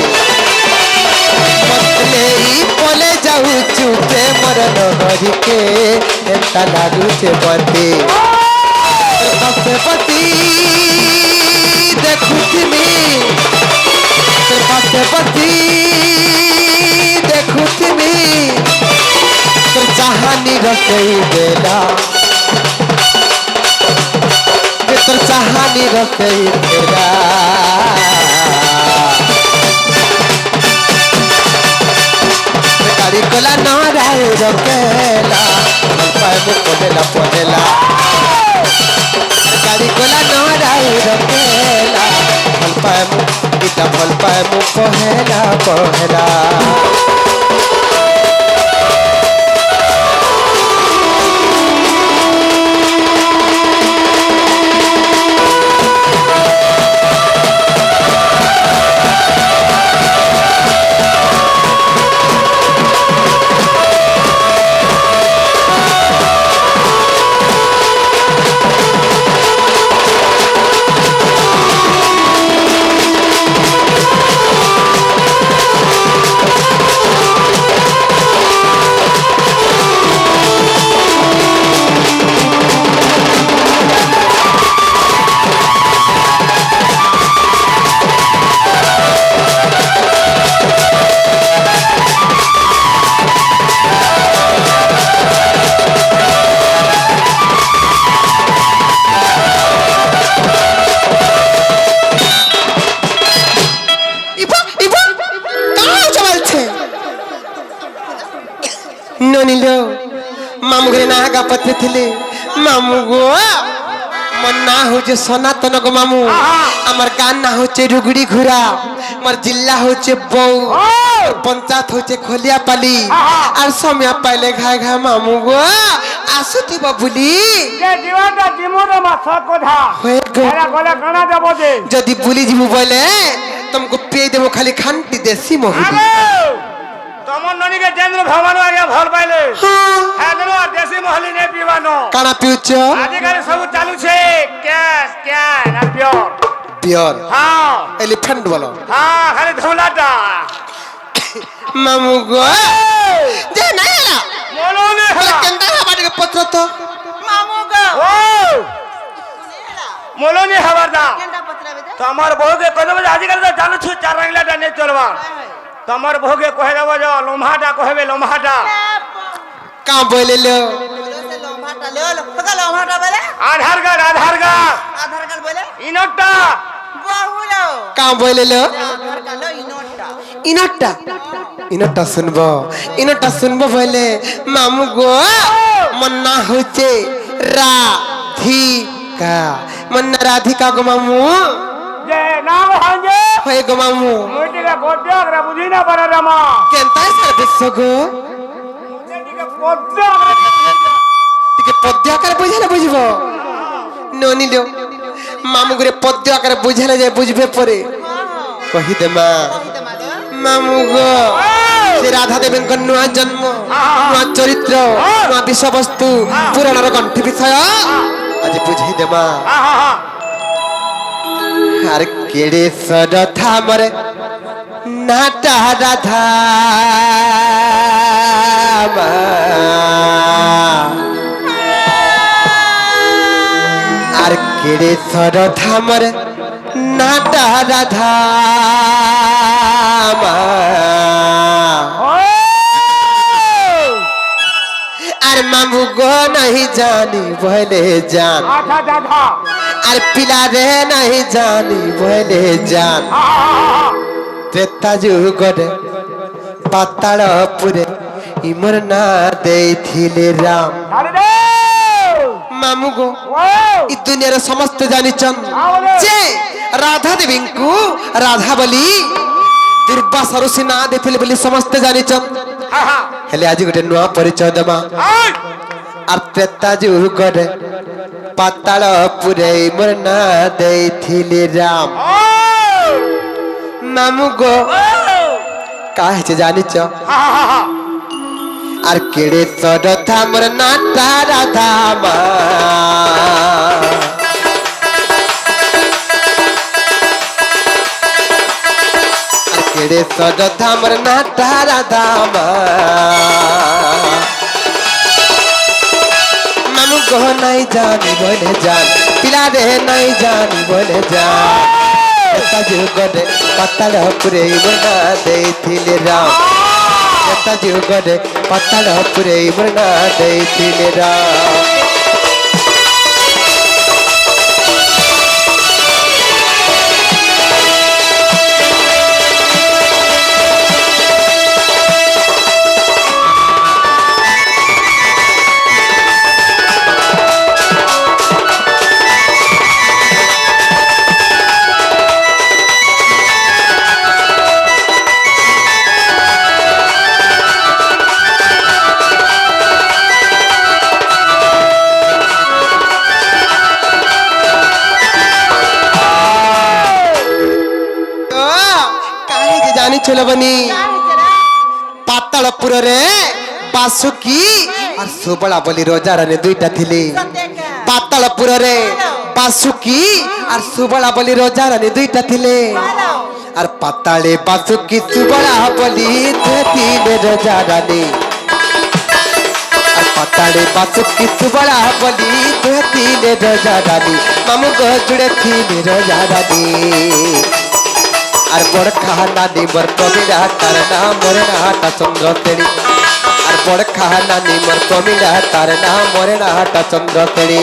নেই পলে যাউଛୁ প্রেমর নগরীকে কেন্তা লাগুছে বন্দে পতি দেখুছিমি পতি দেখুছিমি তোর চাহানি রসেই দেলা তোর চাহানি রসেই দেলা গাড়ি কোলা নরাই রকেলা পায় মু পদেলা পদেলা গাড়ি কোলা নরাই রকেলা ভাল পায় মু গীতা ভাল পায় মু পহেলা পহেলা ননিল মামু ঘরে নাগা পত্রে থিলে মামু গো মোর না হচ্ছে সনাতন গো মামু আমার গান না হচ্ছে রুগড়ি ঘুরা আমার জিল্লা হচ্ছে বউ পঞ্চায়েত হচ্ছে খলিয়াপালি আর সময় পাইলে ঘায় ঘায় মামু গো আসুথিব বুলি যদি বুলি যাবো বলে তোমাকে পেয়ে দেবো খালি খান্তি দেশি মহিলা তমন ননিকে জেন্দ্র ভগবান আগে ভাল পাইলে হ্যাঁ দেনো দেশি মহলি নে পিবানো কানা পিউছ আজিকালি সব চালুছে ক্যাশ ক্যান আর পিওর পিওর হ্যাঁ এলিফ্যান্ট বলো হ্যাঁ খালি ধুলাটা মামু গো যে না এলা মলনে হলা কেনটা বাড়িকে পত্র তো মামু গো ও মলনে হবারদা কেনটা পত্রাবে দে তোমার বউকে কইবে আজিকালি তো চালুছে চার রাংলাটা নে চলবা তোমার বউকে কহে দেব যে লম্হাটা কহেবে লম্হাটা কা বলেলো লম্বাটা লে ফগা লম্বাটা বলে আধার কার্ড আধার কার্ড বলে ইনটা বহুলো কা বলেলো আধার কার্ড ইনোটা ইনটা ইনটা শুনবো বলে মামু গো মন না হচ্ছে রাধিকা মন না রাধিকা গো মামু যে নাম হাঙ্গে হয়ে গো মামু মুটিকে গদ্যকরা বুঝি না পারে রামা কেনটা সার্ভিস গো মুটিকে গদ্যকরা টিকে পদ্য আকারে বুঝালে বুঝব ননিল মামু করে পদ্য আকারে বুঝালে যায় বুঝবে পরে কহিদে মা মামু গো সে রাধা দেবীଙ୍କ নূଆ জন্ম নূଆ চরিত্র নূଆ বিষয়বস্তু পুরাণର গন্থি বিষয় আজ বুঝাই দে মা আর কেড়ে সরথা মরে নাটা রাধা আর কেড়ে সরথা মরে নাটা রাধা আর মামু গো नहीं जानी बोले जान আর পিলা রে नहीं जानी बोले जान त्रेता जुगरे पाताल पुरे इमर ना देथिले राम मामू गो इ दुनिया समस्त जानिचन जे राधा देवी को राधा बली दुर्वासा ऋषि ना देथिले बोली समस्त जानिचन हेले आज गोटे नुआ परिचय देमा আর ত্রেতা যুগরে পাতাল পুরে মোর না দেইथिলে রাম মামু গো কাহে জানিছ আর কেড়ে সরথা মোর নাটা রাধা মা আর কেড়ে সরথা মোর নাটা রাধা মা মামু গো নাই জানি বলে জান পিলা রে নাই জানি বলে জান এটা যুগরে পাতাল পুরে মোর না দেইथिले রাম এটা যুগরে পাতাল পুরে মোর না দেইथिले রাম বনি পাতালপুর রে বাসুকি আর সুবলা বলি রোজারানে দুইটা থিলে পাতালপুর রে বাসুকি আর সুবলা বলি রোজারানে দুইটা থিলে আর পাতালে বাসুকি সুবলা বলি থিলে রোজারানে আর পাতালে বাসুকি সুবলা বলি থিলে রোজারানে মামু গো জুড়ে থিলে রোজারানে আর বড় খানা নিমর কমিলা তার নাম মরে না হাটা চন্দ্র তেড়ি আর বড় খানা নিমর কমিলা তার নাম মরে না হাটা চন্দ্র তেড়ি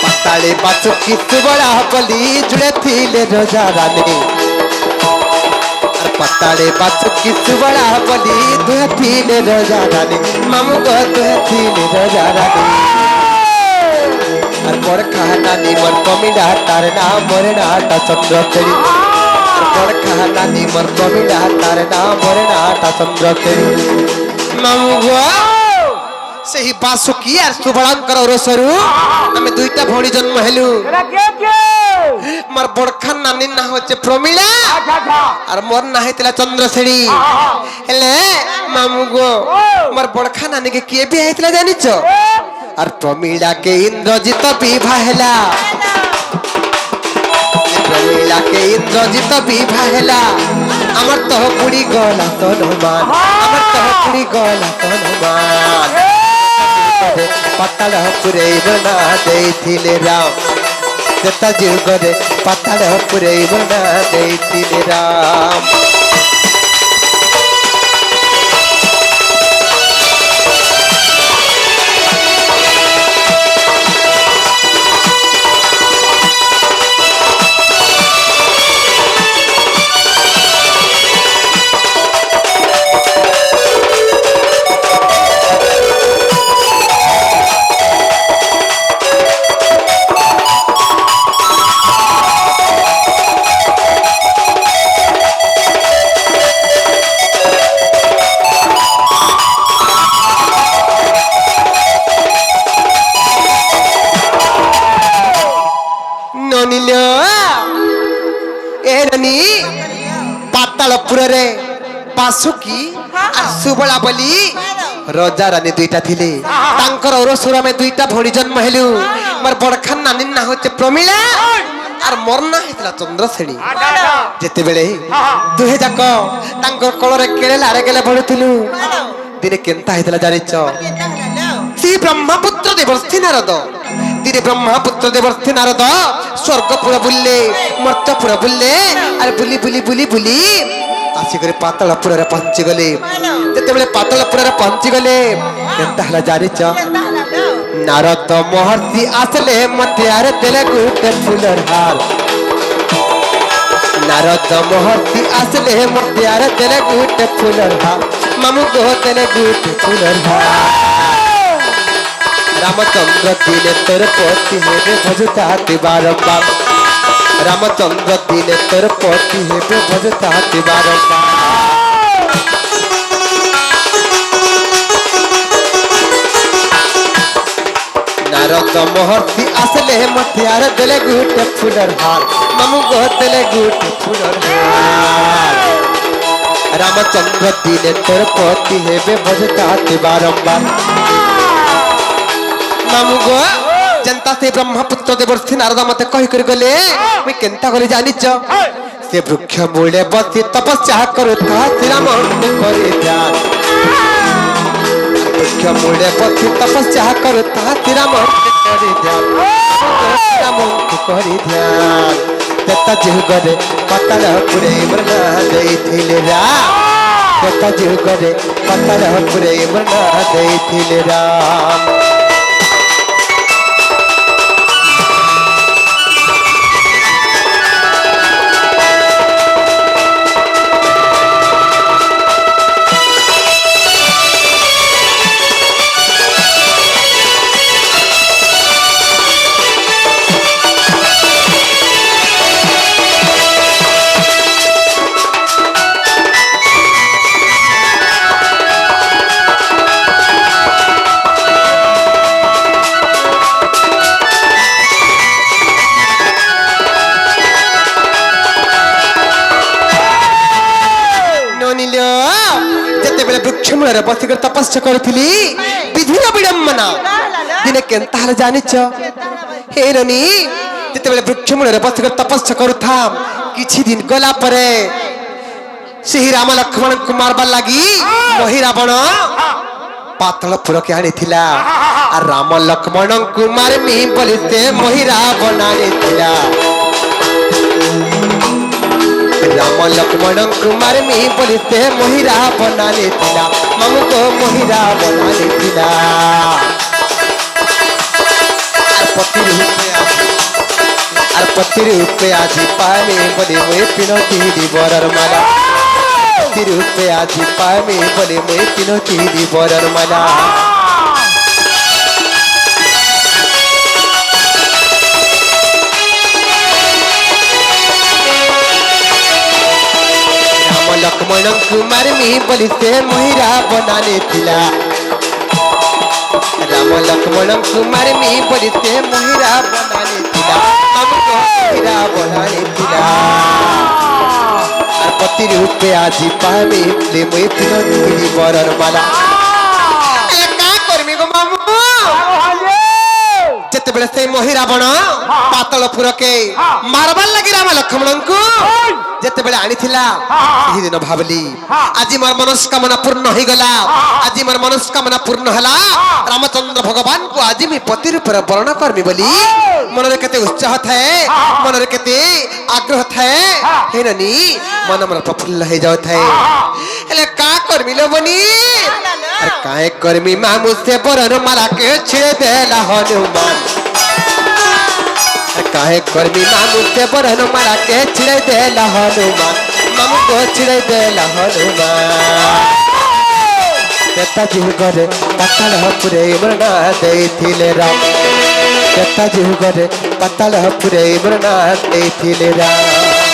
পাতালে বাসুকি সুবলা বলি জুড়ে থিলে রোজারানে পাতালে বাসুকি সুবলা বলি দুথিলে রোজারানে মামু গো দুথিলে রোজারানে আর বড় খানা নিমর কমিলা তার নাম মরে না হাটা চন্দ্র তেড়ি আর বড় খানা নিমর কমিলা তার নাম মরে না হাটা চন্দ্র তেড়ি মামু গো সেই বাসুকি আর সুবলাঙ্কর রসরু আমি দুইটা ভৌণী জন্ম হেলু মোর বড়খান নানির না হচ্ছে প্রমিলা আর মোর না হইতলা চন্দ্রশেড়ী হেলে মামু গো মোর বড়খান নানিকে কিয়ে বিয়ে হইতলা জানিছ আর প্রমিলা কে ইন্দ্রজিৎ বিবাহ হেলা প্রমিলা কে ইন্দ্রজিৎ বিবাহ হেলা আমার তো কুড়ি গলা তনমান আমার তো কুড়ি গলা তনমান পাতাল পুরে না দেইथिले রাম যেতা যুগরে পাতাল পুরে না দেইथिले রাম পাতালপুর রে বাসুকি আর সুবলা বলি রোজারানী দুইটা থিলে তাঙ্কর অরসুর আমি দুইটা ভৌণী জন্ম হেলু মোর বড়খান নানির না হচ্ছে প্রমিলা আর মোর না হইতলা চন্দ্রশেড়ী যেতেবেলে দুহে যাক তাঙ্কর কোଳରେ কেড়ে লারে গেলে বড়ুଥିଲୁ দিনে কেনতা হইতলা জানিছ শ্রী ব্রহ্মপুত্র দেবর্ষি নারদ দিনে ব্রহ্মপুত্র দেবর্ষি নারদ স্বর্গপুর বুললে মর্ত্যপুর বুললে আর বুলি বুলি বুলি বুলি আসিকরে পাতালপুরে পৌঁছি গলে যেতেবেলে পাতালপুরে পৌঁছি গলে কেনতা হলা জানিছ নারদ মহর্ষি আসলে মতে আর দেলে গুটে ফুলর হার নারদ মহর্ষি আসলে মতে আর দেলে গুটে ফুলর হার মামু গো দেলে গুটে ফুলর হার रामचंद्र दिने तोर पति हेबे भजताति बारंबार रामचंद्र दिने तोर पति हेबे भजताति बारंबार नारद महर्षि आसले मथियार देले गुटे फुलर हार मामू गो देले गुटे फुलर हार रामचंद्र दिने तोर पति हेबे भजताति बारंबार मामू गो जनता से ब्रह्मपुत्र देवर्षि नारद मते कहि कर गले मैं केनता करे जानिच से वृक्ष मूले बसी तपस्या करुता श्री राम करे ध्यान वृक्ष मूले बसी तपस्या करुता श्री राम करे ध्यान श्री राम करे ध्यान तेता जुगरे पतल पुरे मरना देथिले राम तेता जुगरे पतल पुरे मरना देथिले राम वृक्षमूल बसिक तपस्या करुली विधिर विडंबना दिने केन्ता जानिच हे रनी जिते वृक्षमूल बसिक तपस्या करुथा किछि दिन गला परे सेही राम लक्ष्मण को मारबार लगी मही रावण पातलपुर के आनीथिला आ राम लक्ष्मण को मारमी बोली से मही रावण आनीथिला राम लक्ष्मण कुमार मी बोली से मोहिरा बनाने थिला मामू को मोहिरा बनाने थिला पति रूपे आज पामे बोले मैं पिनती दी बरर माला पति रूपे आज पामे बोले मैं पिनती दी बरर माला लक्ष्मण कुमार मी बोली से मोहिरा बनाने थिला राम लक्ष्मण कुमार मी बोली से मोहिरा बनाने थिला हमको मोहिरा बनाने थिला और पति रूपे आज पामे ले मैं पिनती बरर माला का करमी गो मामू जते बेले से मोहिरा बण पातलपुर के मारबार लगी राम लक्ष्मण को जते बेले आनी थिला ही दिन भाबली आज मोर मनस्कामना पूर्ण हो गला आज मोर मनस्कामना पूर्ण हला रामचंद्र भगवान को आज मी पति रूप वर्ण करमी बोली मन रे केते उत्साह थाए मन रे केते आग्रह थाए हे ननी मन मोर प्रफुल्ल हो जाउ थाए हेले का करमी लो बनी अरे काहे करमी मामू से बरन माला के छिड़े देला हनुमान काहे कर्मी मामू से बरन माला के छिड़े देला हनुमान मामू को छिड़े देला हनुमान तेता जुगरे पतल पुरे मरना देथिले राम तेता जुगरे पतल पुरे मरना देथिले राम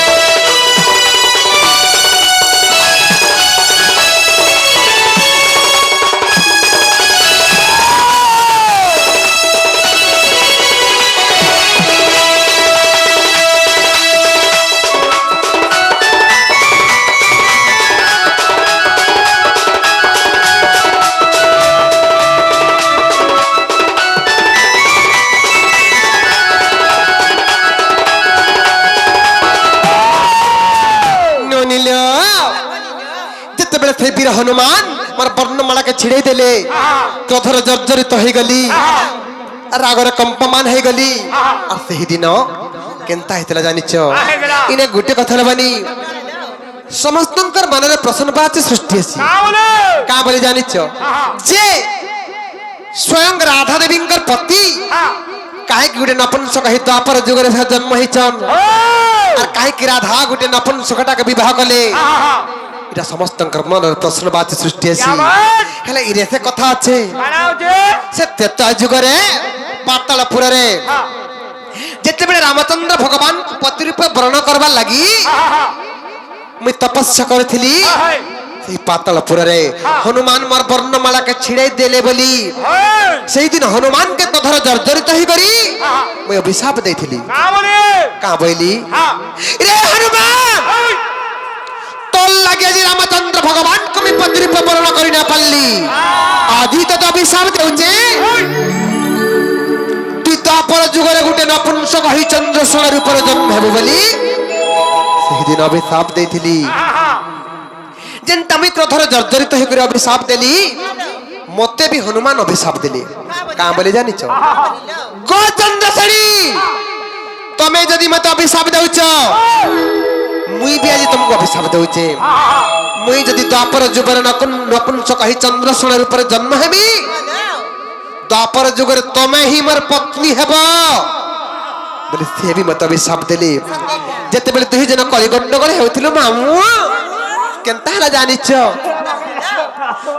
वीर हनुमान मोर वर्णमाला के छिड़े देले क्रोधर जर्जरित हो गली रागर कंपमान हो गली और सही दिन केनता हेतला जानिच इने गुटे कथा बनी समस्तंकर मन रे प्रसन्नवाच सृष्टि अछि का बोले जानिच जे स्वयं राधा देवींकर पति काहे कि गुटे नपुंसक हित द्वापर जुग रे जन्म हिचन और काहे कि राधा गुटे नपुंसकटा के विवाह कले এটা সমস্ত মনের প্রশ্নবাচী সৃষ্টি আছে কেমন? হেলে ইরে সে কথা আছে বানাও যে সে ত্রেতা যুগরে পাতালপুরে হ্যাঁ যেତେବେଳେ রামচন্দ্র ভগবান পতি রূপে বরণ করবার লাগি হ্যাঁ মুই তপস্যা করেছিলি হ্যাঁ সেই পাতালপুরে হনুমান মোর বর্ণমালাকে ছিড়াই দেলে বলি হ্যাঁ সেই দিন হনুমানকে তো ধর জর্জরিত হই করি হ্যাঁ মুই অভিশাপ দেইছিলি কামনে কা বইলি হ্যাঁ রে হনুমান তোর লাগে আজ রামচন্দ্র ভগবান কমি পতি রূপে বরণ করি না পারলি আদি তো অভিশাপ দেউছে তুই তাপর যুগরে গোটে নপুংসক হই চন্দ্রসূড়ের উপরে জন্ম হেবু বলি সেদিন অভিশাপ দেইছিলি যেনটা আমি ক্রোধরে জর্জরিত হই করে অভিশাপ দেলি মতে भी हनुमान अभिशाप देली का बोले जानिच गो चंद्रसेनी तमे यदि मते अभिशाप देउछ मुई भी आज तुमको अभिशाप देउचे मुई यदि द्वापर जुगर नपुंसक कहि चंद्रसेन ऊपर जन्म हेबी द्वापर जुगर तमे ही मोर पत्नी हेबो बोले से भी मते अभिशाप देली जेते बेले तुही जन कलि गंडगोल हेउथिलो मामू केनता हला जानिच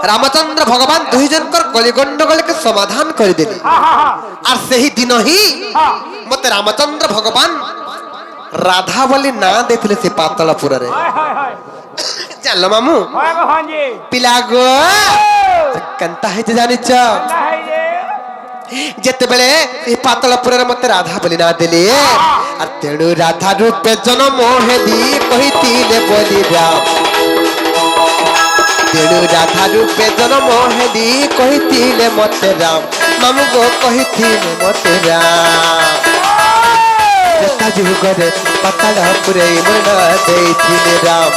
रामचंद्र भगवान दुई जनकर कलिगंडगोल के समाधान कर देली और सही दिन ही मते रामचंद्र भगवान राधा बोली ना देथिले से पातलपुर रे चलो मामू पिला गो कंता है जानिच जेते बेले ए पातलपुर रे मते राधा बोली ना देली और तेणु राधा रूपे जन्म हेली कहितिले बोली राम तेणु राधा रूपे जन्म हेली कहितिले मते राम मामू गो कहितिले मते राम देखा जुगरे पातालपुरे मना देथिले राम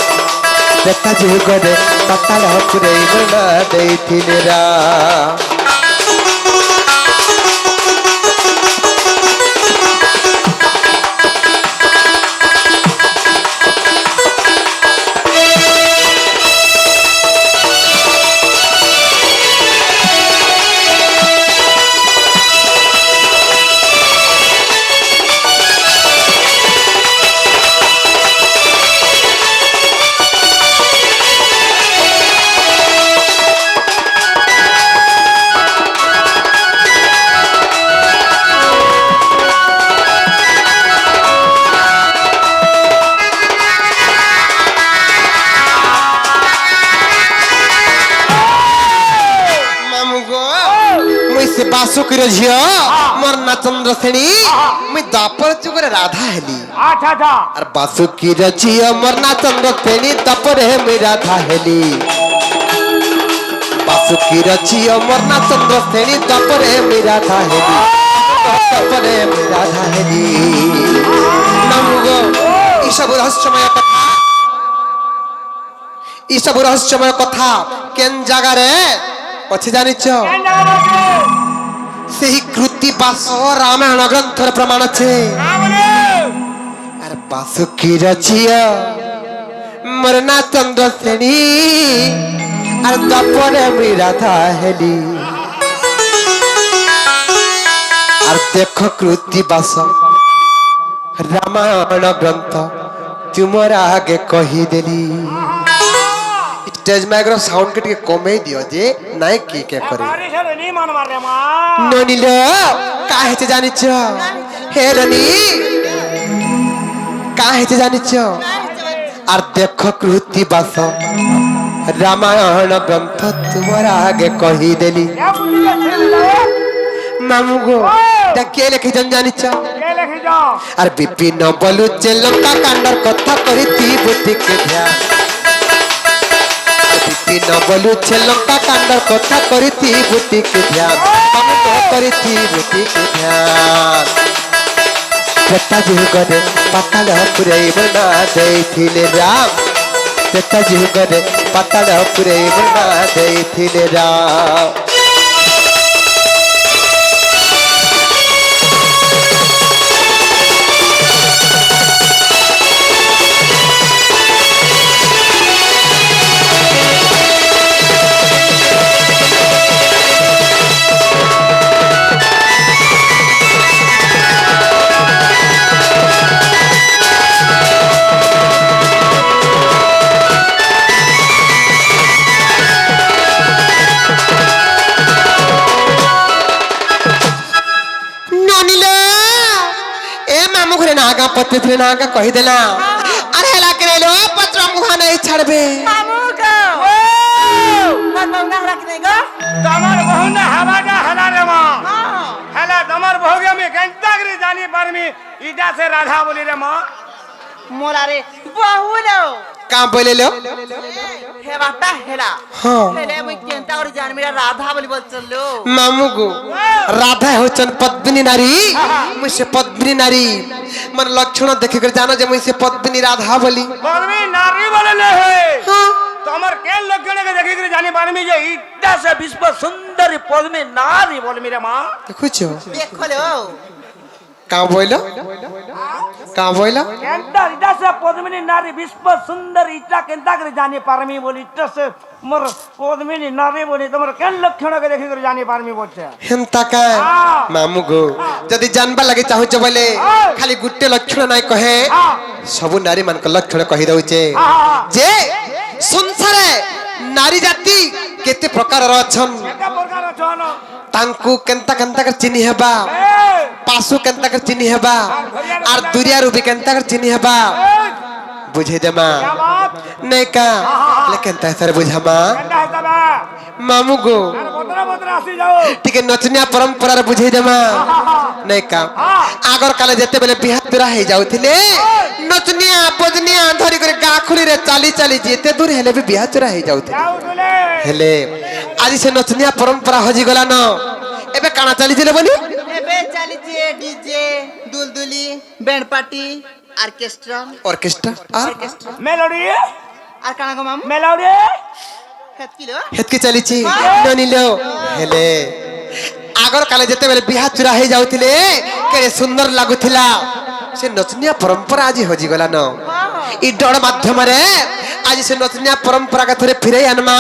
देखा जुगरे पातालपुरे मना देथिले राम बासुकीर झियो मोर ना चंद्रसेनी मैं दापर जुगरे राधा हेली अच्छा अच्छा और बासुकीर झियो मोर ना चंद्रसेनी दापर हे मैं राधा हेली बासुकीर झियो मोर ना चंद्रसेनी दापर हे मैं राधा हेली दापर हे मैं राधा हेली नमगो ई सब रहस्यमय कथा ई सब रहस्यमय कथा केन जागा रे अछि जानिछ सेही कृति बास रामायण ग्रंथर प्रमाण छे अरे बासुकीर झिया मरना चंद्रसेनी और दपरे मी राधा हेली और देखो कृति बास रामायण ग्रंथ तुमरा आगे कही देली स्टेज माइक्रो साउंड के कमे दियो जे नाय की के करे ननिलो काहे से जानिछ हे रनी काहे से जानिछ और देखो कृति बास रामायण ग्रंथ तुम्हारा आगे कही देली मामू गो के लिखि जन जानिछ और विपिन बोलु लंका कांडर कथा करिती बुद्धि के ध्यान विपिन बोलु लंका कांडर कथा करिती बुद्धि के ध्यान हम तो करिती बुद्धि के ध्यान त्रेता जुगरे पातालपुरे बना देथिले राम त्रेता जुगरे पातालपुरे बना देथिले राम आगा पति फिर ना आगा कही देला अरे हेला करे लो पत्र मुहा नहीं छड़बे मामू को मत मौना रख नहीं गो তোমার বহু না হাওয়াটা হেলা রে মা हां হেলা তোমার বহুকে আমি কেনতা করে জানি পারমি ইটা সে রাধা বলি রে মা मोला रे बहु लो का बोले लो हे बाटा हेला हां हेले मुई केनता और जान मेरा राधा बोली बोल चलो मामू गो राधा होचन पद्मिनी नारी मुझसे पद्मिनी नारी मन लक्षण देखे कर जानो जे मुझसे पद्मिनी राधा बोली বলবি নারী বলে লে হে हाँ তোমার কেন লক্ষণকে দেখি করে জানি পারমি যে ইটা সে বিশ্ব সুন্দরী পদ্মী নারী বলমি রে মা देखो छो देखो लो का बोलो का बोलो কেনতা ইটা সে পদ্মিনী নারী বিশ্ব সুন্দর ইটা কেনতা করে জানি পারমি বলি ইটা সে মোর পদ্মিনী নারী বলি তোমার কেন লক্ষণকে দেখি করে জানি পারমি বলছে हेमता का मामू गो जदी जानबा लगे चाहू छ बोले खाली गुट्टे लक्षण नाही कहे सबु नारी मान के लक्षण कहि दउचे जे संसारे नारी जाति केते प्रकार र छन কেটা প্রকার ছন तांकु केनता केनता कर चिन्हि हेबा এ पासु केनता कर चिन्हि हेबा आर दुरिया रूपी केनता कर चिन्हि हेबा बुझे देमा क्या बात नहीं का लेकिन तैसर बुझामा কেনতা হতাবা मामू गो আর বদরা বদরা আসি যাও टिके नचनिया परंपरा रे बुझे देमा नहीं का आगर काले जेते बेले बिहा तुरा हे जाउथिले नचनिया बजनिया धरी करे गाखुली रे चाली चाली जेते दूर हेले भी बिहा तुरा हे जाउथिले যাও তুলে हेले आज से नचनिया परंपरा हजी गला न एबे काना चाली जिले बनी एबे चली जे डीजे दुलदुली बैंड पार्टी ऑर्केस्ट्रा ऑर्केस्ट्रा आर ऑर्केस्ट्रा মেলোডি আর কানা গো মামু মেলোডি हेत किलो हेतकी चली छी ननिलो हेले आगर काले जेते बेले बिहा चुरा हे जाउथिले केरे सुंदर लागुथिला से नचनिया परंपरा आज हजी गला न ई डर माध्यम रे आज से नचनिया परंपरा का थरे फिरे आनमा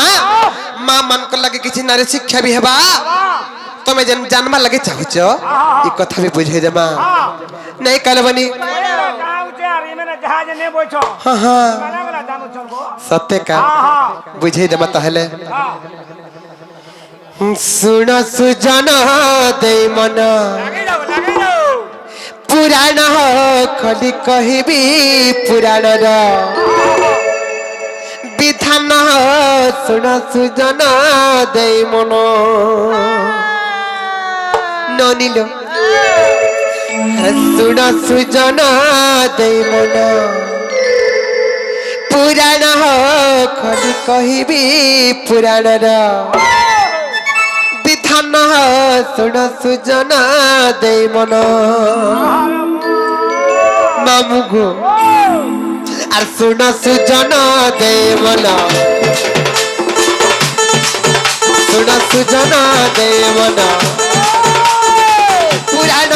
मां मन को लगे किछि नारी शिक्षा भी हेबा तमे जन जानमा लगे चाहछ ई कथा भी बुझे देमा नहीं काले बनी गाउचे আর ইমেনে জাহাজ নে বইছো हां हां গানা গানা জানো চলবো सत्य का हां बुझे देमा तहले हां सुन सुजन दे मन লাগি যাও पुराण खली कहबी पुराण विधान सुन सुजन दे मन ननिलो सुन सुजन दे मन पुराण खली कहबी पुराण विधान सुन सुजन दे मन मामू गो আর सुन सुजन दे मन सुन सुजन दे मन पुराण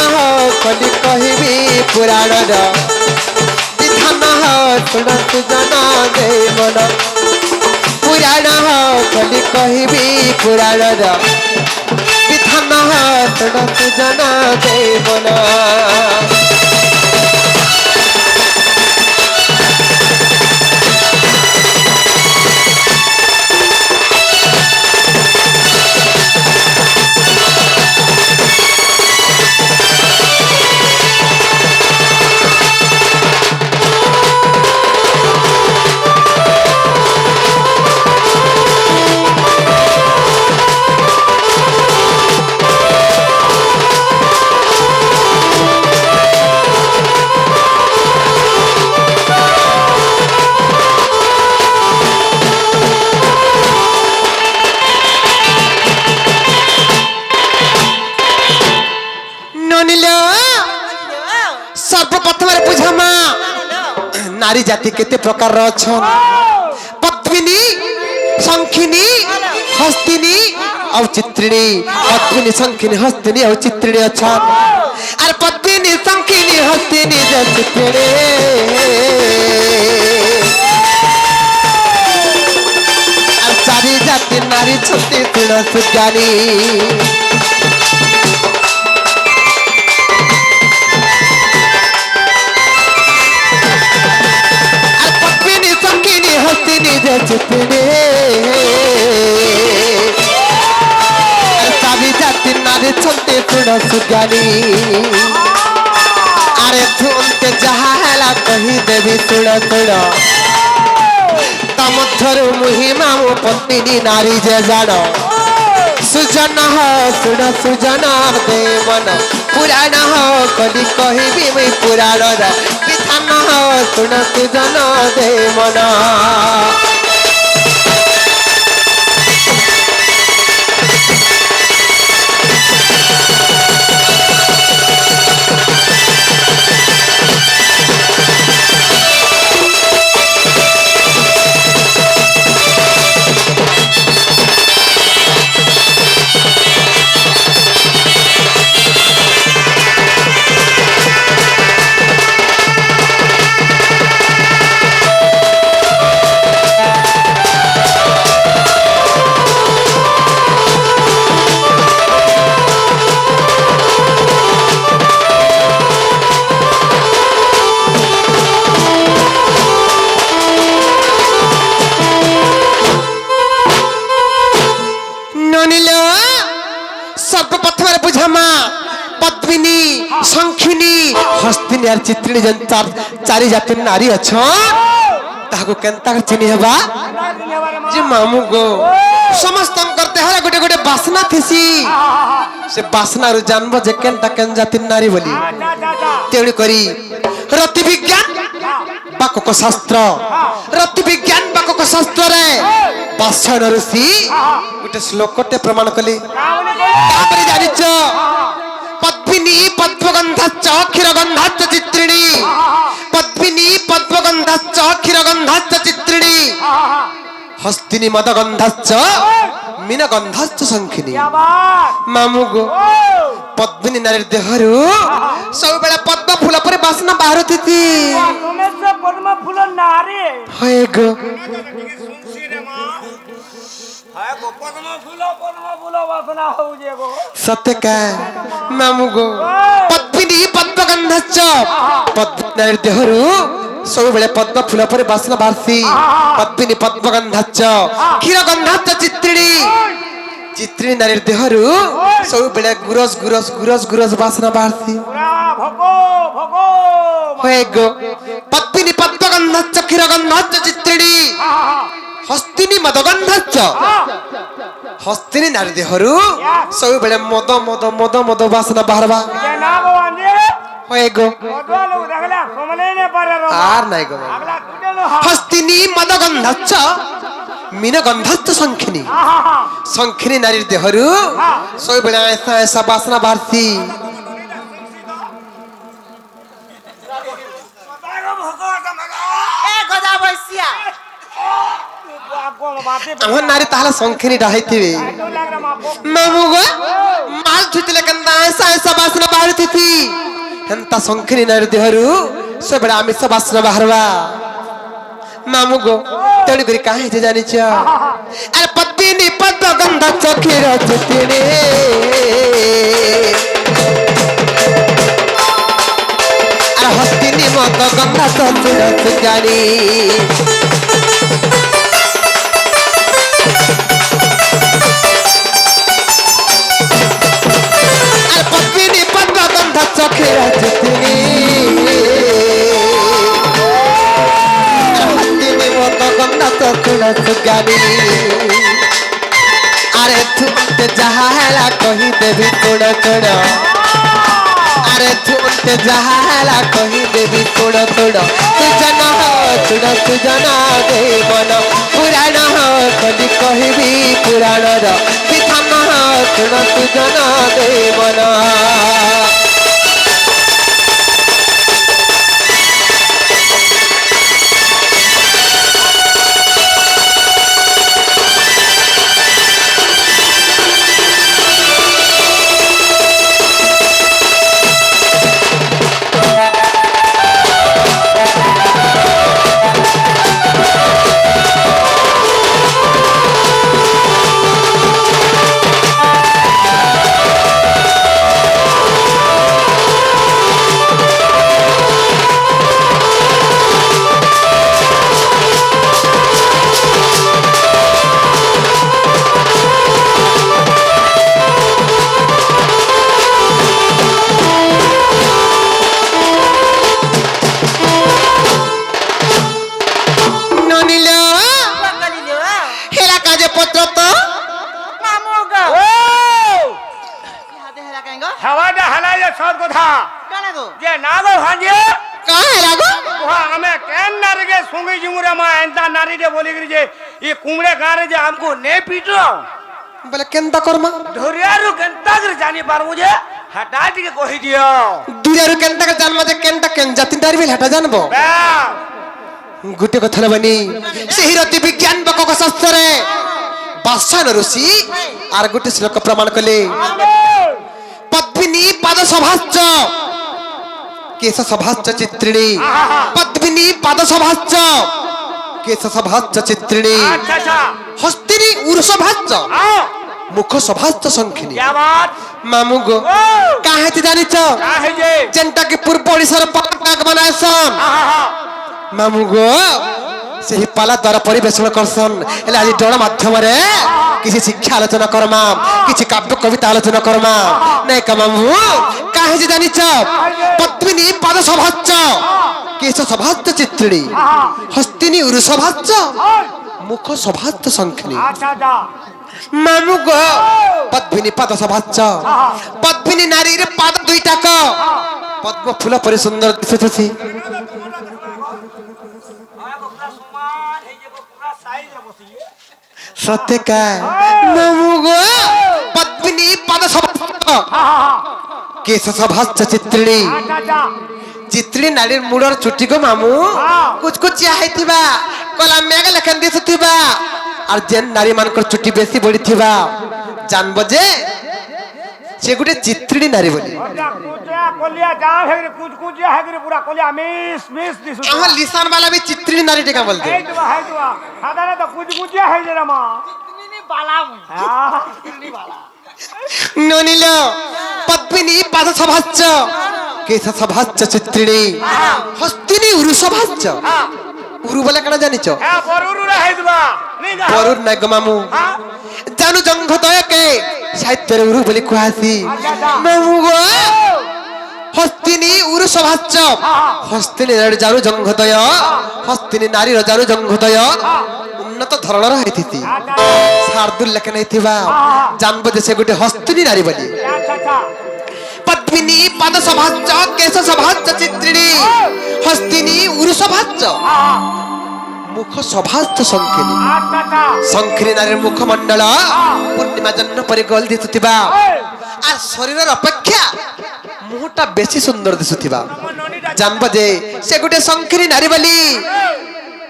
कली कहबी पुराण विधान सुन सुजन दे मन पुराण कली कहबी पुराण विधान सुन सुजन दे मन नारी जाति केते प्रकार अछन पद्मिनी शंखिनी हस्तिनी और चित्रिणी पद्मिनी शंखिनी हस्तिनी और चित्रिणी अछन और पद्मिनी शंखिनी हस्तिनी जे चित्रिणी और चारि जाति नारी छते सुन सुजानी चित्रिणी सभी जाति नारी छते सुन सुजानी আরে তুমতে যাহা হেলা কহি দেবি শুণ শুণ তা মধ্যରୁ মুহি মামু পত্নী নারী যে জাণ সুজন শুণ সুজন দে মন পুরাণ কলি কহিবি মুই পুরাণর বিধান শুণ সুজন দে মন সর্বপ্রথমে বুঝামা পদ্মিনী শঙ্খিনী হস্তিনী আর চিত্রিণী যেন চারি জাতির নারী অছ তাহাকে কেনতা চিনি হেবা যে মামু গো সমস্তঙ্কর দেহরে গোটে গোটে বাসনা থিসি সে বাসনার জানব যে কেনটা কেন জাতির নারী বলি তেমনি করি রতি বিজ্ঞান বাকক শাস্ত্র রতি বিজ্ঞান বাকক শাস্ত্রে বাসন ঋষি গোটে শ্লোকতে প্রমাণ কলি তারপরে জানিছ পদ্মিনী পদ্মগন্ধাচ্চ ক্ষীরগন্ধাচ্চ চিত্রিণী পদ্মিনী পদ্মগন্ধাচ্চ ক্ষীরগন্ধাচ্চ চিত্রিণী হস্তিনী মদগন্ধাচ্চ মীনগন্ধাচ্চ শঙ্খিনী মামু গো পদ্মিনী নারীর দেহরু ସବୁବେଳେ ପଦ୍ମ ଫୁଲ ପରି ବାସ୍ନା ବାହାରୁଥିତି পদ্ম ফুল নারী ହଏ ଗো পদ্ম ফুল বাসনা হউছে গো ସତେ କା ମାମୁ ଗো ପଦ୍ମିନୀ ପଦ୍ମଗନ୍ଧାଚ୍ଚ ପଦ୍ମିନୀ ନାରୀର ଦେହରୁ ସବୁବେଳେ ପଦ୍ମ ଫୁଲ ପରି ବାସ୍ନା ବାହାରୁଛି ପଦ୍ମିନୀ ପଦ୍ମଗନ୍ଧାଚ୍ଚ କ୍ଷୀରଗନ୍ଧାଚ୍ଚ ଚିତ୍ରିଣୀ ଚିତ୍ରିଣୀ ନାରୀର ଦେହରୁ ସବୁବେଳେ ଗୁରସ ଗୁରସ ଗୁରସ ଗୁରସ ବାସ୍ନା ବାହାରୁଛି ହଏ ଗো ପଦ୍ମିନୀ ପଦ୍ମଗନ୍ଧାଚ୍ଚ କ୍ଷୀରଗନ୍ଧାଚ୍ଚ ଚିତ୍ରିଣୀ হস্তিনী মদগন্ধাচ্চ হস্তিনী নারী দেহরু ସବୁବେଳେ মদ মদ মদ মদ বাসনা বাহারবা হয়ে গো আর নাই গো হস্তিনী মদগন্ধাচ্চ মীনগন্ধাচ্চ শঙ্খিনী শঙ্খিনী নারীর দেহরু ସବୁବେଳେ ऐसा ऐसा বাসনা বাহারছি আমার নারী তাহলে শঙ্খিনী ডাহাইতিবে মামু গো মাল ছুটিলে কেনতা ऐसा ऐसा বাসনা বাহারুথিতি হেনতা শঙ্খিনী নারী দেহরু ସବୁବେଳେ আমিষ বাসনা বাহারবা মামু গো তেণু করে কাহে যে জানিছ আরে পদ্মিনী পদ্মগন্ধ চক্ষির চিত্রিণী আর হস্তিনী মদগন্ধ চক্ষির জানি চোখের চিত্রিণী হস্তিনী মদগন্ধ চক্ষুর জ্ঞানী আরে তুমতে যাহা হেলা কহি দেবি কোণ কোণ আরে তুমতে যাহা হেলা কহি দেবি কোণ কোণ সুজন সুণ সুজন দে মন পুরাণ কলি কহিবি পুরাণর বিধান সুণ সুজন দে মন ଆମେ କେନ୍ ନାରୀକେ ଶୁଙ୍ଗି ଯିମୁରେ ମା ଏନ୍ତା ନାରୀଟେ ବୋଲିକିରି ଯେ ଏ କୁମড়ে ଗାଁରେ ଯେ ଆମକୁ ନେ ପିଟ ବୋଲେ କେନ୍ତା କର୍ମା ଧରିଆରୁ କେନ୍ତା କରି ଜାନି ପାରମୁ ଯେ ହେଟା ଟିକେ କହି ଦିଅ ଦୁନିଆରୁ କେନ୍ତା করে জানবা যে কেনটা কেন জাতি নারী বলে হেটা জানবো গোটে কথা নবানি সেই রতি বিজ্ঞান বকক শাস্ত্রে বাসান ঋষি আর গোটে শ্লোক প্রমাণ কলে পদ্মিনী পাদ সভাশ্চ কেশ সভাশ্চ চিত্রিণী পদ্মিনী পাদ সভাশ্চ কেশ সভাশ্চ চিত্রিণী আচ্ছা আচ্ছা হস্তিনী উরসভাশ্চ মুখ সভাশ্চ সংখিনী क्या बात মামু গো কাহেতি জানিছ काहे जे যেনটা কি পূর্ব ওড়িশার পতাকা বনাইছন মামু গো সেই পালা দ্বারা পরিবেশন করছন হেলে আজ ডর মাধ্যমরে কিছু শিক্ষা আলোচনা করমা কিছু কাব্য কবিতা আলোচনা করমা নাই কা মামু কাহে যে জানিছ পদ্মিনী পাদ সভাচ্চ কেশ সভাচ্চ চিত্রিণী হস্তিনী উরু সভাচ্চ মুখ সভাচ্চ সংখিনী अच्छा अच्छा মামু গো পদ্মিনী পাদ সভাচ্চ পদ্মিনী নারীর পাদ দুইটাক পদ্ম ফুল পরি সুন্দর দিশুছি সত্যকা মামু গো পদ্মিনী পাদ সভাচ্চ কেশ সভাচ্চ চিত্রিণী अच्छा अच्छा চিত্রিণী নারীর মুড়র চুটি গো মামু কুচকুচিয়া হইতিবা কলা মেঘ লেখন দিশুথিবা আর যেন নারী মানকর চুটি বেশি বড়িথিবা জানবো যে সে গোটে চিত্রিণী নারী বলি अच्छा कुचिया कोलिया जान हेगरे कुचिया हेगरे पूरा कोलिया मिस मिस दिसु আমার লিসান वाला भी चित्रिणी नारी टेका बोलते हे दुआ हादाने तो कुचिया हे जे रमा कितनी बाला हां कितनी बाला ননিল পদ্মিনী পাদ সভাচ্চ কেশ সভাচ্চ চিত্রিণী হস্তিনী উরু সভাচ্চ উরু বলে কেন জানিছ হ্যাঁ বরুরু রে হে দুয়া নি যা বরুর নাই গো মামু জানু জঙ্ঘতয়কে সাহিত্যের উরু বলে কুহাসি মামু গো হস্তিনী উরু সভাচ্চ হস্তিনী নারী জানু জঙ্ঘতয় হস্তিনী নারীর জানু জঙ্ঘতয় উন্নত ধরণর হইতিতি শার্দুল লেখা নাইথিবা জানবো যে সে গোটে হস্তিনী নারী বলি अच्छा अच्छा পদ্মিনী পাদ সভাচ্চ কেশ সভাচ্চ চিত্রিণী হস্তিনী উরু সভাচ্চ মুখ সভাচ্চ সংখিনী अच्छा अच्छा সংখিনী নারীর মুখমণ্ডল পূর্ণিমা জন্য পরি গোল দিশুথিবা আর শরীরের অপেক্ষা মুহটা বেশি সুন্দর দিশুথিবা জানবো যে সে গোটে সংখিনী নারী বলি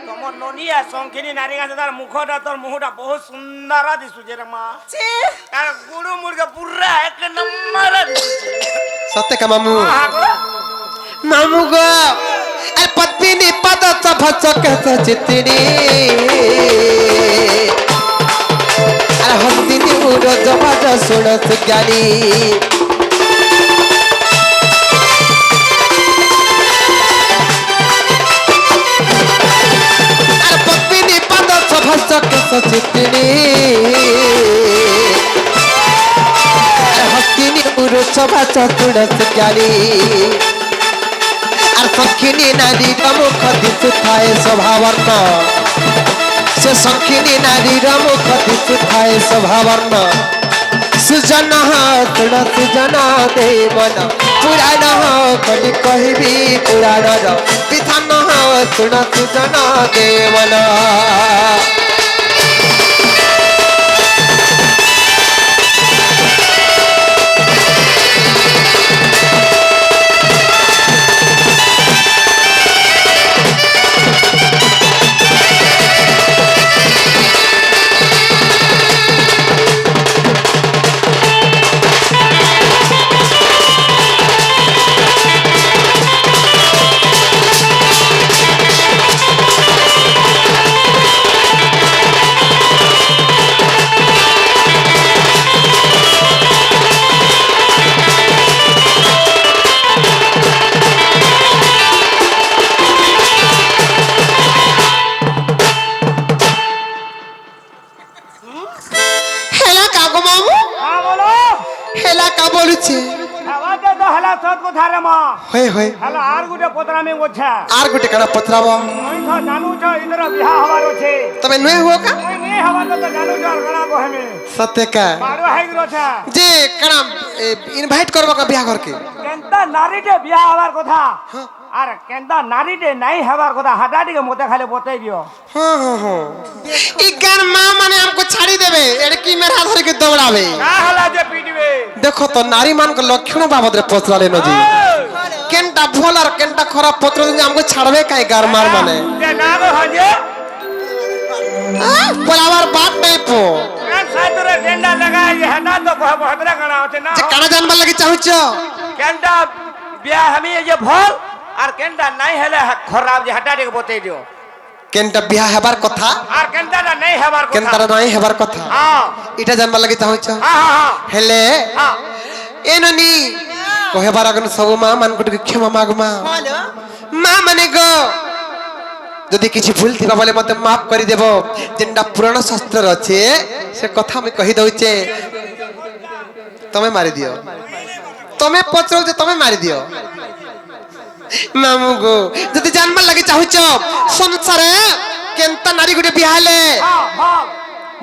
তোমার ননিয়া সংখিনী নারী গাছে তার মুখটা তোর মুখটা বহুত সুন্দর দিসু যে রে মা আর গুড়ু মুরগা পুরা এক নম্বর দিসু সত্যকা মামু মামু গো আর পদ্মিনী পাদ সভাচ্চ কেশ চিত্রিণী আর হস্তিনী উরু সভাচ্চ শুণ সুজ্ঞানী আর পদ্মিনী পাদ সভাচ্চ কেশ চিত্রিণী আর হস্তিনী উরু সভাচ্চ শুণ সুজ্ঞানী আর সংখিনী নারীর মুখ দিশুথায় শোভাবর্ণ সে সংখিনী নারীর মুখ দিশুথায় শোভাবর্ণ সুজন তুণ সুজন দেবন পুরাণ কলি কহিবি পুরাণর বিধান তুণ সুজন দেবন বলছে আওয়াজে তো হলা সত কথা রে মা হয়ে হয়ে হলা আর গুটে পতরা মে ওছা আর গোটে কানা পত্রাব ওই তো জানু ছ ইদর বিয়াহ হবার আছে তবে নুয়ে হুয়া কা ওই নে হবার তো জানু ছ গনা কহমে সত্যকা বাড়ো হাই গরছা যে কানা ইনভাইট করবা কা বিয়া ঘরকে কেনতা নারীতে বিয়াহ হবার কথা হ্যাঁ আর কেনটা নারীটে নাই হবার কথা হাঁটা টিকে মতে খালি বতাই দিও হ্যাঁ হ্যাঁ হ্যাঁ ইজ্ঞান মা মানে আমকো ছাড়ি দেবে এটা কি মেরা ধরে দৌড়াবে কা হলা যে পিটিবে দেখো তো নারী মানক লক্ষণ বাবদরে পচরালে নজি কেনটা ভুল আর কেনটা খারাপ পত্র যদি আমকো ছাড়বে কাই গার মার মানে যে না গো হজে বলে আমার বাপ নাই পো কান সাইতরে ডেন্ডা লাগাই হাঁটা তো বহবহতরা কানা হচ্ছে না যে কানা জানবার লাগি চাহুছ কেনটা বিয়া আমি এই যে ভল আর কেনটা নাই হলে খরাব যে হাঁটা টিকে বতাই দিও কেনটা বিয়া হেবার কথা আর কেনটা নাই হবার কথা কেনটা নাই হেবার কথা হ্যাঁ এটা জানবার লাগি চাহুছ হ্যাঁ হেলে হ্যাঁ এননি কহেবার আগন সব মা মানকটকে ক্ষমা মাগমা হলো মা মানে গো যদি কিছু ভুল থিবা বলে মতে মাফ করে দেব যেটা পুরাণ শাস্ত্র আছে সে কথা আমি কহি দউছে তুমি মারি দিও তুমি পচরও যে তুমি মারি দিও মামু গো যদি জানবার লাগি চাহুছ সংসারে কেনতা নারী গুটে বিহালে হ্যাঁ হ্যাঁ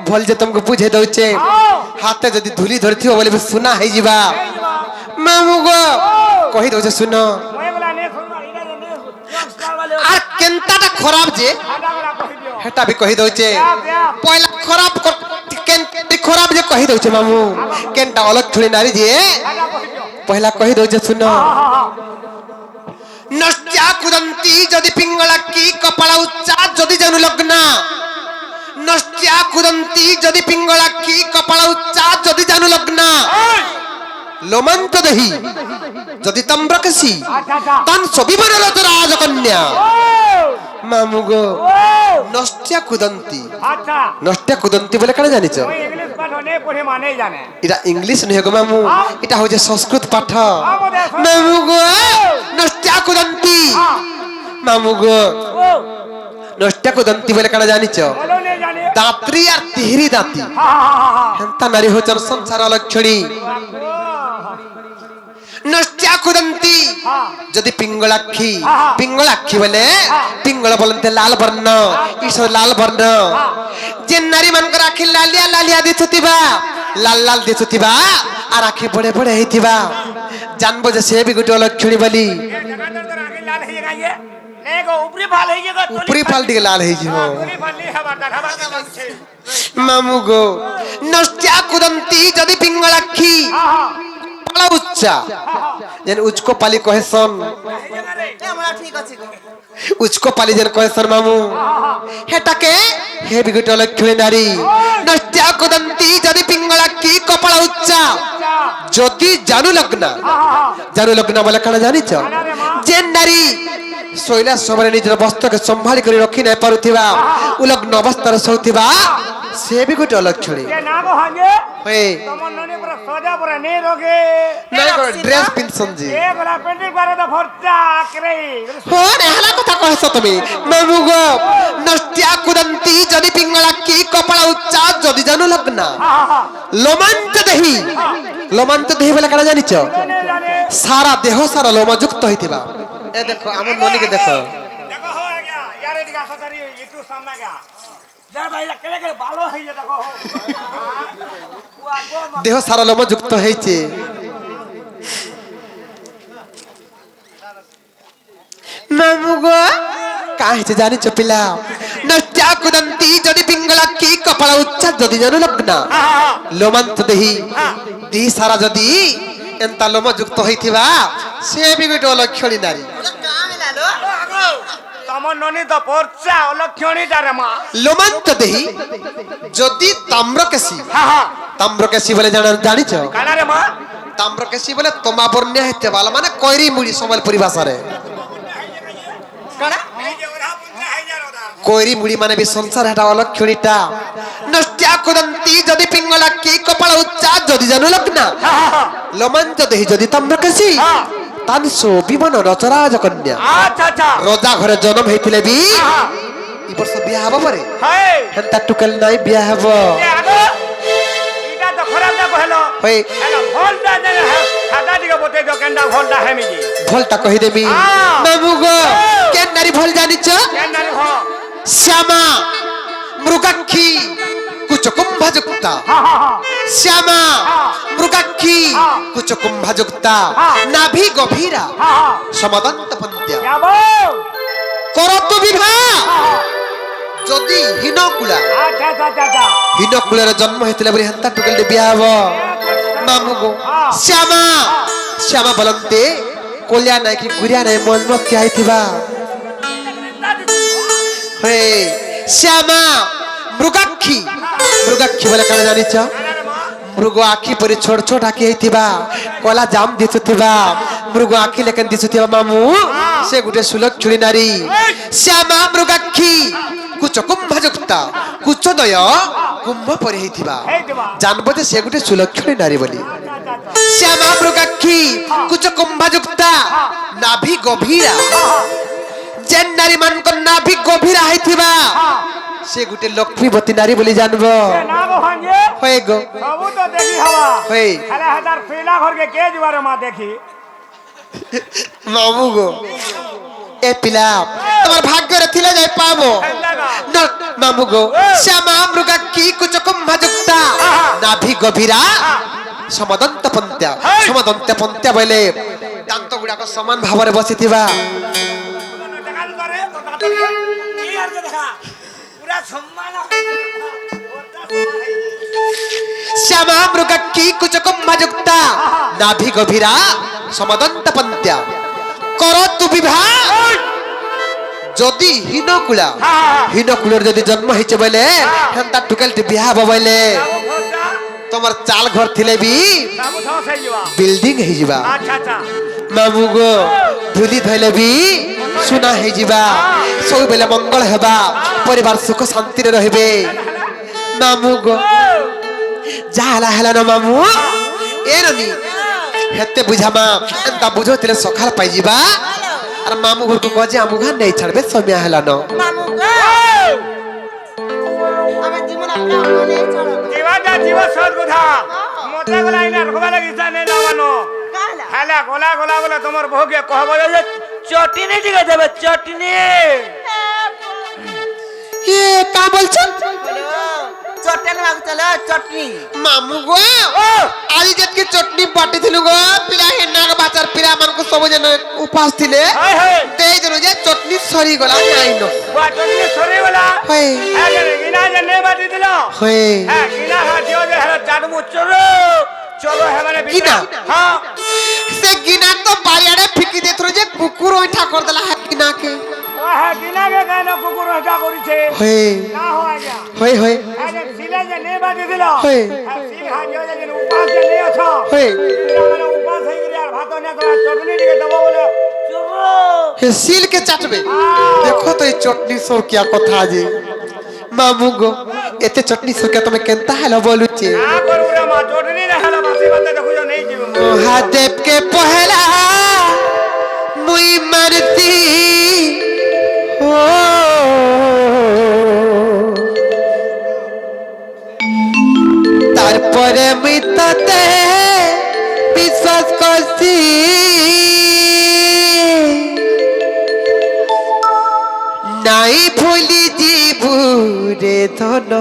ভল যে তোমাকে বুঝে দউছে হাতে যদি ধুলি ধরথিব বলে সুনা হই ଯିବା মামু গো কহি দউছে শুনো মই বলা নে শুনবা ইনা নে সংস্কার वाले আর কেনতাটা খারাপ যে হাঁটা বলা কহি দিও হেটা বি কহি দউছে ব্যায়া পয়লা খারাপ কেনটি খারাপ যে কহি দউছে মামু কেনটা অলগ ছুড়ি নারী যে হাঁটা কহি দিও পয়লা কহি দউছে শুনো হ্যাঁ হ্যাঁ নষ্ଟ୍ୟା କୁଦନ୍ତି ଯଦି ପିଙ୍ଗଳା କି କପାଳ ଉଚ୍ଚା ଯଦି ଜାନୁ ଲଗ୍ନା ନଷ୍ଟ୍ୟା କୁଦନ୍ତି ଯଦି ପିଙ୍ଗଳା କି କପାଳ ଉଚ୍ଚା ଯଦି ଜାନୁ ଲଗ୍ନା ଲୋମାନ୍ତ ଦେହି ଯଦି ତମ୍ରକେଶୀ আচ্ছা আচ্ছা ତାନ୍ ସବିବର ରାଜକନ୍ୟା ও ମାମୁ গো ও নষ্ଟ୍ୟା কুদନ୍ତି আচ্ছা নষ্ଟ୍ୟା কুদନ୍ତି বলে কেন জানিছ মই ইংলিশ পাঠ নে পড়ে মানে জানে এটা ইংলিশ নহে গো মামু এটা হচ্ছে সংস্কৃত পাঠ মামু গো নষ্ଟ୍ୟା কুদନ୍ତି মামু গো ও নষ্ଟ୍ୟା কুদନ୍ତି বলে কেন জানিছ বলো নে জানে দাত্রী আর তিহরি দাঁতি হ্যাঁ হ্যাঁ হ্যাঁ হেন্তা নারী হচ্ছেন সংসার লক্ষণী নষ্ଟ୍ୟା কুদନ୍ତି যদি পিঙ্গলাক্ষী পিঙ্গলাক্ষী বলে পিঙ্গল বলতে লাল বর্ণ ঈশ্বর লাল বর্ণ যে নারী মানকর আখি লালিয়া লালিয়া দিছুতিবা লাল লাল দিছুতিবা আর আখি বড়ে বড়ে হইতিবা জানবো যে সে বি গোটে লক্ষণী বলি লাল হয়ে গেছে নে গো উপরি ভাল হয়ে গেছে উপরি ফাল দিকে লাল হয়েছিল উপরি ভাল নি হবার দেখাবার কাছে মামু গো নষ্ଟ୍ୟା কুদନ୍ତି যদি পিঙ্গলাক্ষী হ্যাঁ কপাল উচ্চা যেন উচ্চ পালি কহেসন আমরা ঠিক আছে গো উচ্চ পালি যেন কহেসন মামু হেটাকে হে বিগট লক্ষ্মী নারী নষ্ଟ୍ୟା কুদନ୍ତି যদি পিঙ্গলাক্ষী কপাল উচ্চা যদি জানু লগ্না জানু লগ্না বলে কেন জানিছ যে নারী শৈলা সময় নিজের বস্ত্রকে সম্ভাଳି করে রখি নাই পারুথিবা উলগ্ন অবস্থাରେ ଶୋଉଥିବା ସେ ବି ଗୋଟେ ଅଲକ୍ଷଣୀ কে না গো হাজে ହଏ তোমার ননি পুরা সোজা পুরা নে রোগে ନାଇଁ କଣ ଡ୍ରେସ ପିନ୍ଧୁଛନ୍ତି এ বলা পেন্টিং করে তো ভর্তা করে ହଁ ଏhala କଥା କହିଛ ତମେ ମାମୁ ଗো ନଷ୍ଟ୍ୟା କୁଦନ୍ତି ଯଦି ପିଙ୍ଗଳାକ୍ଷୀ କପାଳ ଉଚ୍ଚା ଯଦି ଜାନୁ ଲଗ୍ନା হ্যাঁ হ্যাঁ ଲୋମାନ୍ତ ଦେହି ବୋଲେ କାଣା ଜାଣିଛ নে জানে ସାରା ଦେହ ସାରା ଲୋମ ଯୁକ୍ତ ହେଇଥିବା ଏ ଦେଖ ଆମ ନନୀକେ ଦେଖ দেখো হো গয়া यार এদিকে আসো তারি একটু সামনে গয়া যা ভাই কেলে কেলে ভালো হই যা দেখো হো ওয়া গো ଦେହ ସାରା ଲୋମ ଯୁକ୍ତ ହେଇଛି ମାମୁ ଗো କାଁ ହେଇଛି ଜାଣିଛ ପିଲା ନଷ୍ଟ୍ୟା କୁଦନ୍ତି ଯଦି ପିଙ୍ଗଳାକ୍ଷୀ କପାଳ ଉଚ୍ଚା ଯଦି ଜାନୁ ଲଗ୍ନା ଲୋମାନ୍ତ ଦେହି ଦେହି ସାରା ଯଦି ଏନ୍ତା ଲୋମ ଯୁକ୍ତ ହେଇଥିବା ସେ ବି ଗୋଟେ ଅଲକ୍ଷଣୀ ନାରୀ কাম হেলালো তোমার ননি তো পড়ছা অলক্ষণী তারে মা লোমান্ত দেহি যদি তাম্রকেশী হ্যাঁ হ্যাঁ তাম্রকেশী বলে জানিছ কানারে মা তাম্রকেশী বলে তোমা বর্ণে হইতে ভালো মানে কৈরি মুড়ি সম্বলপুরি ভাষারে কানা কৈরি মুড়ি মানে বি সংসার হেটা অলক্ষণীটা নষ্ଟ୍ୟା কুদନ୍ତି যদি পিঙ্গলাক্ষী কপাল উচ্চা যদি জানু লগ্না লোমান্ত দেহি যদি তাম্রকেশী তানসো বিমান রচরাজ কন্যা আচ্ছা আচ্ছা রজা ঘরে জন্ম হইଥିଲେ বি ই বর্ষ বিয়া হব পরে হাই হেন্তা টুকেল নাই বিয়া হব এ আগো ইটা তো খারাপ না কহলো হই এলা ভলটা জানে হাতা দিকে বতে তো কেনটা ভলটা হেমিজি ভলটা কহি দেবি মামু গো কেন নারী ভল জানিছ কেন নানি হ শ্যামা মৃগাক্ষী কুচকুম্ভযুক্তা হ্যাঁ হ্যাঁ হ্যাঁ শ্যামা মৃগাক্ষী কুচকুম্ভযুক্তা নাভি গভীরা হ্যাঁ সমদন্ত পন্থ পন্ত্যা যাবো করত বিবাহ যদি হীনকুলা আচ্ছা আচ্ছা আচ্ছা আচ্ছা হীনকুলার জন্ম হয়েছিল বলে হেন্তা টুকেলটি বিয়া হব মামু গো শ্যামা শ্যামা বলন্তে কলিয়া নাই কি গুড়িয়া নাই মন মত কি আইথিবা হে শ্যামা মৃগাক্ষী মৃগাক্ষী বলে কানে জানিছ মৃগ আখি পরি ছোট ছোট আখি হইতিবা কলা জাম দিছুতিবা মৃগ আখি লেকেন দিছুতিবা মামু সে গুটে সুলক্ষণী নারী শ্যামা মৃগাক্ষী কুচ কুম্ভযুক্তা কুচদয় কুম্ভ পরি হইতিবা জানবো যে সে গুটে সুলক্ষণী নারী বলি শ্যামা মৃগাক্ষী কুচ কুম্ভযুক্তা নাভি গভীরা যেন নারী মানক নাভি গভীরা হইতিবা সে গুটে লক্ষ্মীবতী নারী বলি জানবো না গো ভাঞ্জে হয়ে গো সবু তো দেখি হওয়া হয়ে হেলা হাজার ফিলা ঘরকে কে দিবারে মা দেখি মামু গো এ পিলা তোমার ভাগ্যরে থিলে যাই পাবো না মামু গো শ্যামা মৃগাক্ষী কুচ কুম্ভযুক্তা নাভি গভীরা সমদন্ত পন্ত্যা সমদন্ত পন্ত্যা বলে দান্ত গুড়াক সমান ভাବରେ বসিথিবা দেখাল করে তো দাঁত কি আর দেখা পুরা সম্মান শ্যামা মৃগাক্ষী কুচ কুম্ভযুক্তা নাভি গভীরা সমদন্ত পন্ত্যা করতু বিবাহ যদি হীনকুলা হীনকুলের যদি জন্ম হয়েছে বলে হেন্তা টুকেলটি বিয়া হব বলে তোমার চাল ঘর থিলে বি বাবু ধস হই যাবা বিল্ডিং হয়ে যাবা আচ্ছা আচ্ছা মামু গো ধুলি ধইলে বি সুনা হয়ে যাবা সব বেলে মঙ্গল হেবা পরিবার সুখ শান্তিরে রহিবে মামু গো যা হেলা হেলা না মামু এরনি হেতে বুঝামা এন্তা বুঝোতিলে সকাল পাই যাবা আর মামু ঘরକୁ গজে আমু ঘর নেই ছাড়বে সমিয়া হেলা ন মামু গো আমি জীবন আপনা মনে ছাড়ো জীবাটা জীব সৎ কথা মোটা গলা আইনা রখবা লাগি জানে লাগানো কালা হেলা গলা গলা বলে তোমার বউকে কহব যে চটনি দিকে দেবে চটনি এ কা বলছেন চটনি মাগু চলো চটনি মামু গো আজ যেতকে চটনি বাটি থিলু গো পিলা হেনাক বাচার পিলা মানকু সব জন উপাস থিলে হাই হাই দেই দিলু যে চটনি সরি গলা নাই ন চটনি সরে গলা হই হ্যাঁ গিনা যে নে বাটি দিল হই হ্যাঁ গিনা হা দিও যে হেলা চাটমু চলো চলো হে মানে গিনা? হ্যাঁ সে গিনা তো বাড়িয়াড়ে ফিকি দেথরো যে কুকুর ওইঠা কর দেলা হ্যাঁ গিনাকে হ্যাঁ গিনা কে কেন কুকুর এটা করিছে হই না হয় যা হই হই হ্যাঁ সিলে যে নে বাটি দিল হই হ্যাঁ সিল হা দিও যে উপাস যে নে আছো হই মানে উপাস হই গিয়ে আর ভাত নে তো চটনি দিকে দেবো বলে চলো হে সিল के चाटबे देखो तो ये चटनी सो क्या कथा जे मामू गो एते चटनी सो क्या तुम्हें केनता हेला बोलुचे না করু রে মা চটনি না হেলা বাসি বাতে দেখো যে নেই জীব महादेव के पहला मुई मरती हो তারপরে মুই তাতে বিশ্বাস করছি নাই ভুলি জীবু রে ধন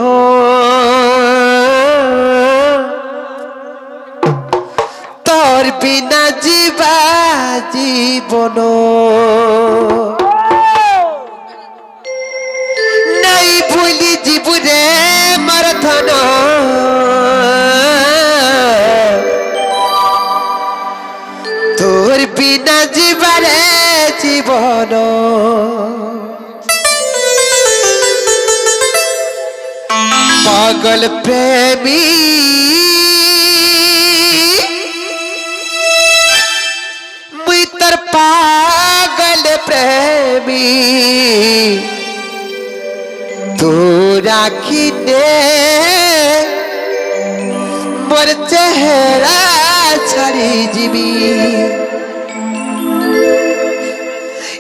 তোর বিনা জীবা জীবন নাই ভুলি জীবু রে মর ধন তোর বিনা জীবারে জীবন পাগল প্রেমী মুই তোর পাগল প্রেমী তোরা কিনে মোর চেহারা ছাড়ি যাবি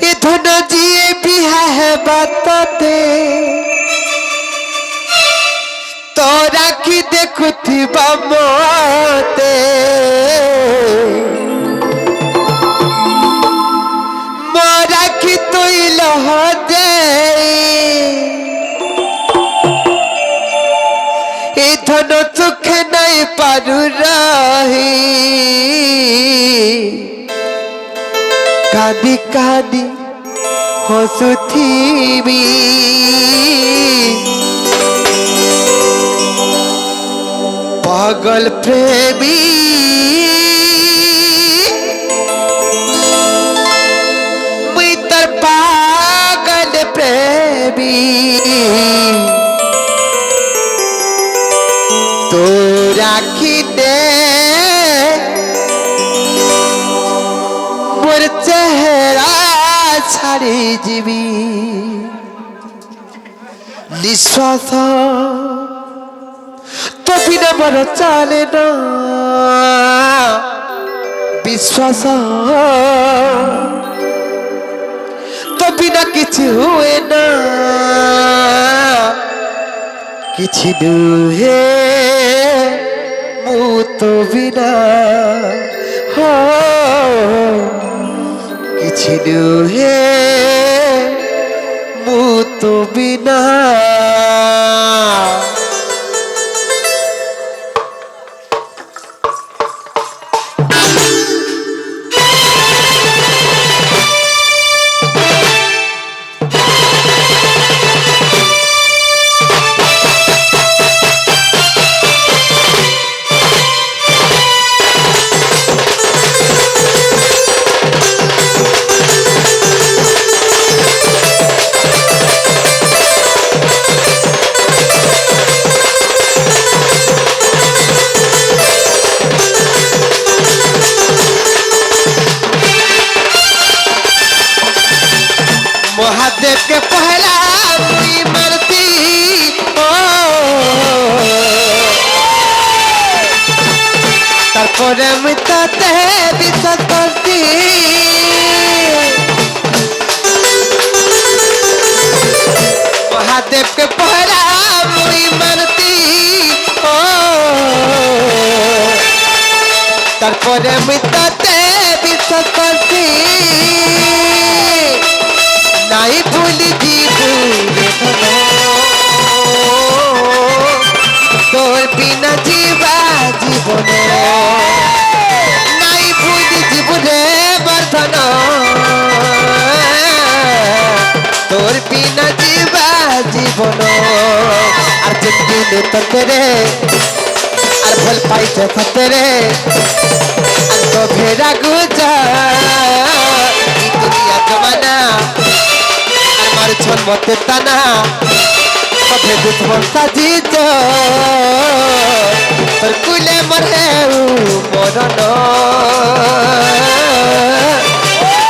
এ ধন জিয়ে বিহা হেবা ততে তোরা কি দেখুথিবা মতে মোরা কি তৈল দে এ ধন চোখে নাই পারু রহি কাঁদি কাঁদি হসুথিবি পাগল প্রেমী মুই তোর পাগল প্রেমী তোর আখিতে মোর চেহারা ছাড়ি যাবি নিঃশ্বাস তো বিনা মন চলে না বিশ্বাস তো বিনা কিছু হুয়ে না কিছু নুহে মু তো বিনা হো কিছু নুহে মু তো বিনা महादेव के पहला मुई मरती ओ तारपरे मुई ताते বিশ্বাস করতি महादेव के पहला मुई मरती ओ तारपरे मुई ताते বিশ্বাস করতি নাই ভুলি তোর বিনা জীবা জীবন নাই ভুলি জীবনে বর্ধন তোর বিনা জীবা জীবন আর জিন্দিন তরে আর ভুল পাইছে সতরে আর তো ভেড়া গুজা দুনিয়া জমানা আমার ছন মতে টানা সবে দুশ্মন সাজিছ তোর কুলে মরে মরণ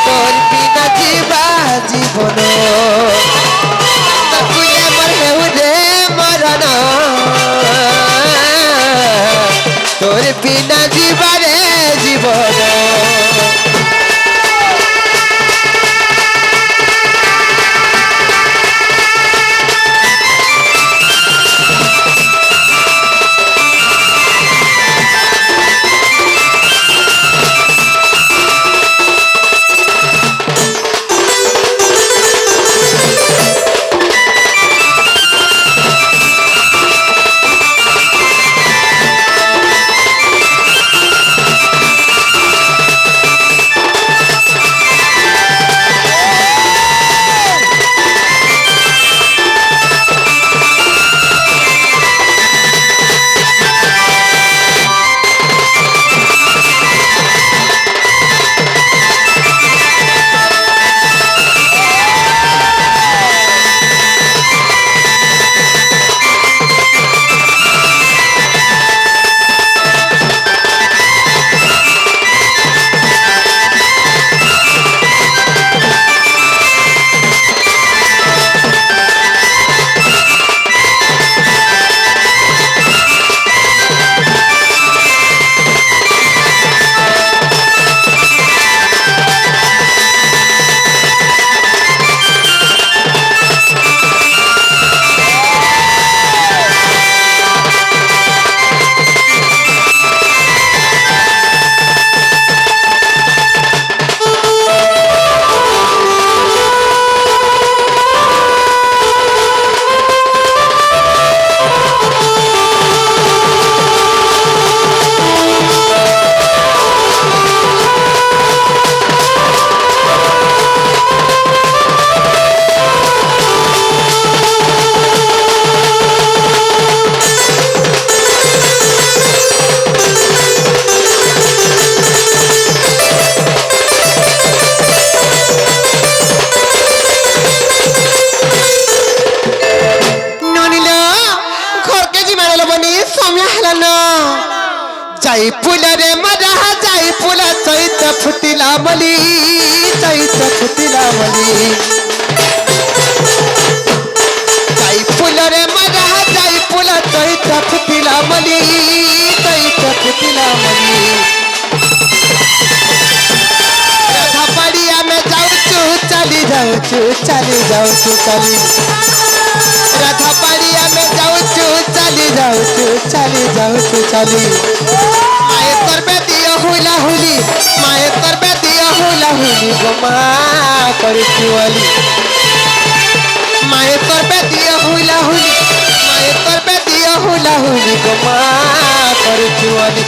তোর বিনা জীবা জীবন তোর কুলে মরে রে মরণ তোর বিনা জীবনে জীবন चैत फुटिला मली चैत फुटिला मली राधा पाड़िया में जाऊचू चली जाऊचू चली जाऊचू चली राधा पाड़िया में जाऊचू चली जाऊचू चली जाऊचू चली माए तरबे दिया हुला हुली माए तरबे दिया हुला हुली गोमा करती वाली माए तरबे दिया हुला हुली माए तरबे दिया हुला हुली गोमा करती वाली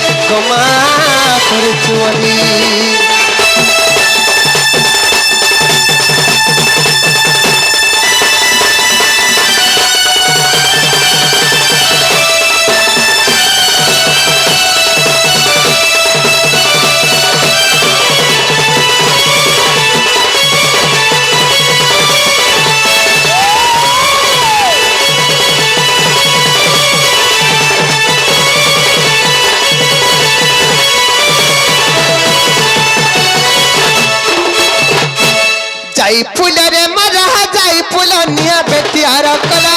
जाई फूल रे मरा जाई फूल निया बेटियार कला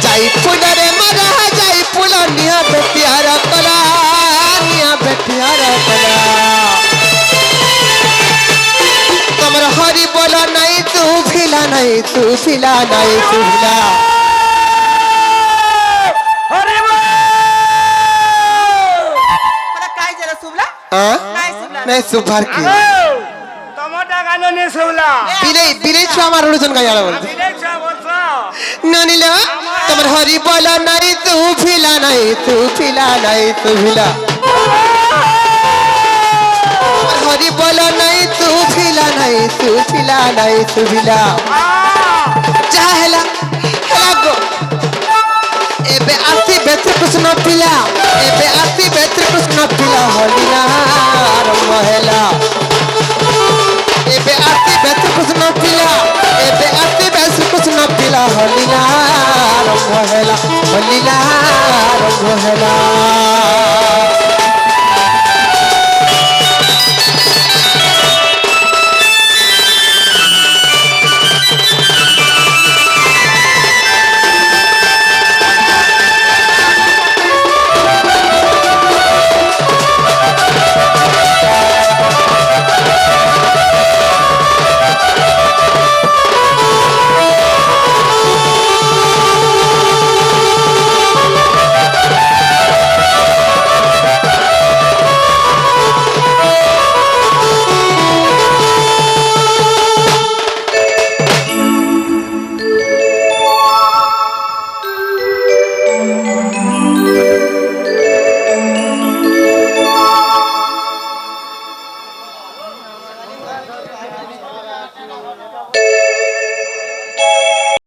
जाई फूल रे मरा जाई फूल निया बेटियार कला तमर हरि बोल नहीं तू फिला नहीं तू फिला नहीं तू फिला हरि मला काय झालं सुबला हाँ? काय सुबला नहीं सुभार की टमाटा गानो ने सोला बिले छुआ मार उड़जन का यार बोलते विदेशा बोलसा नानी ले तमर हरि बोला नहीं तू फिला नहीं तू फिला नहीं तू फिला हरि बोला नहीं तू फिला नहीं तू फिला नहीं तू फिला चाहला लागो एबे आसी बेत्र कुछ न पिला एबे आसी बेत्र कुछ न पिला हलिना महला एबे आसी बेत्र कुछ न पिला एबे आसी बेत्र कुछ न पिला हलिना महला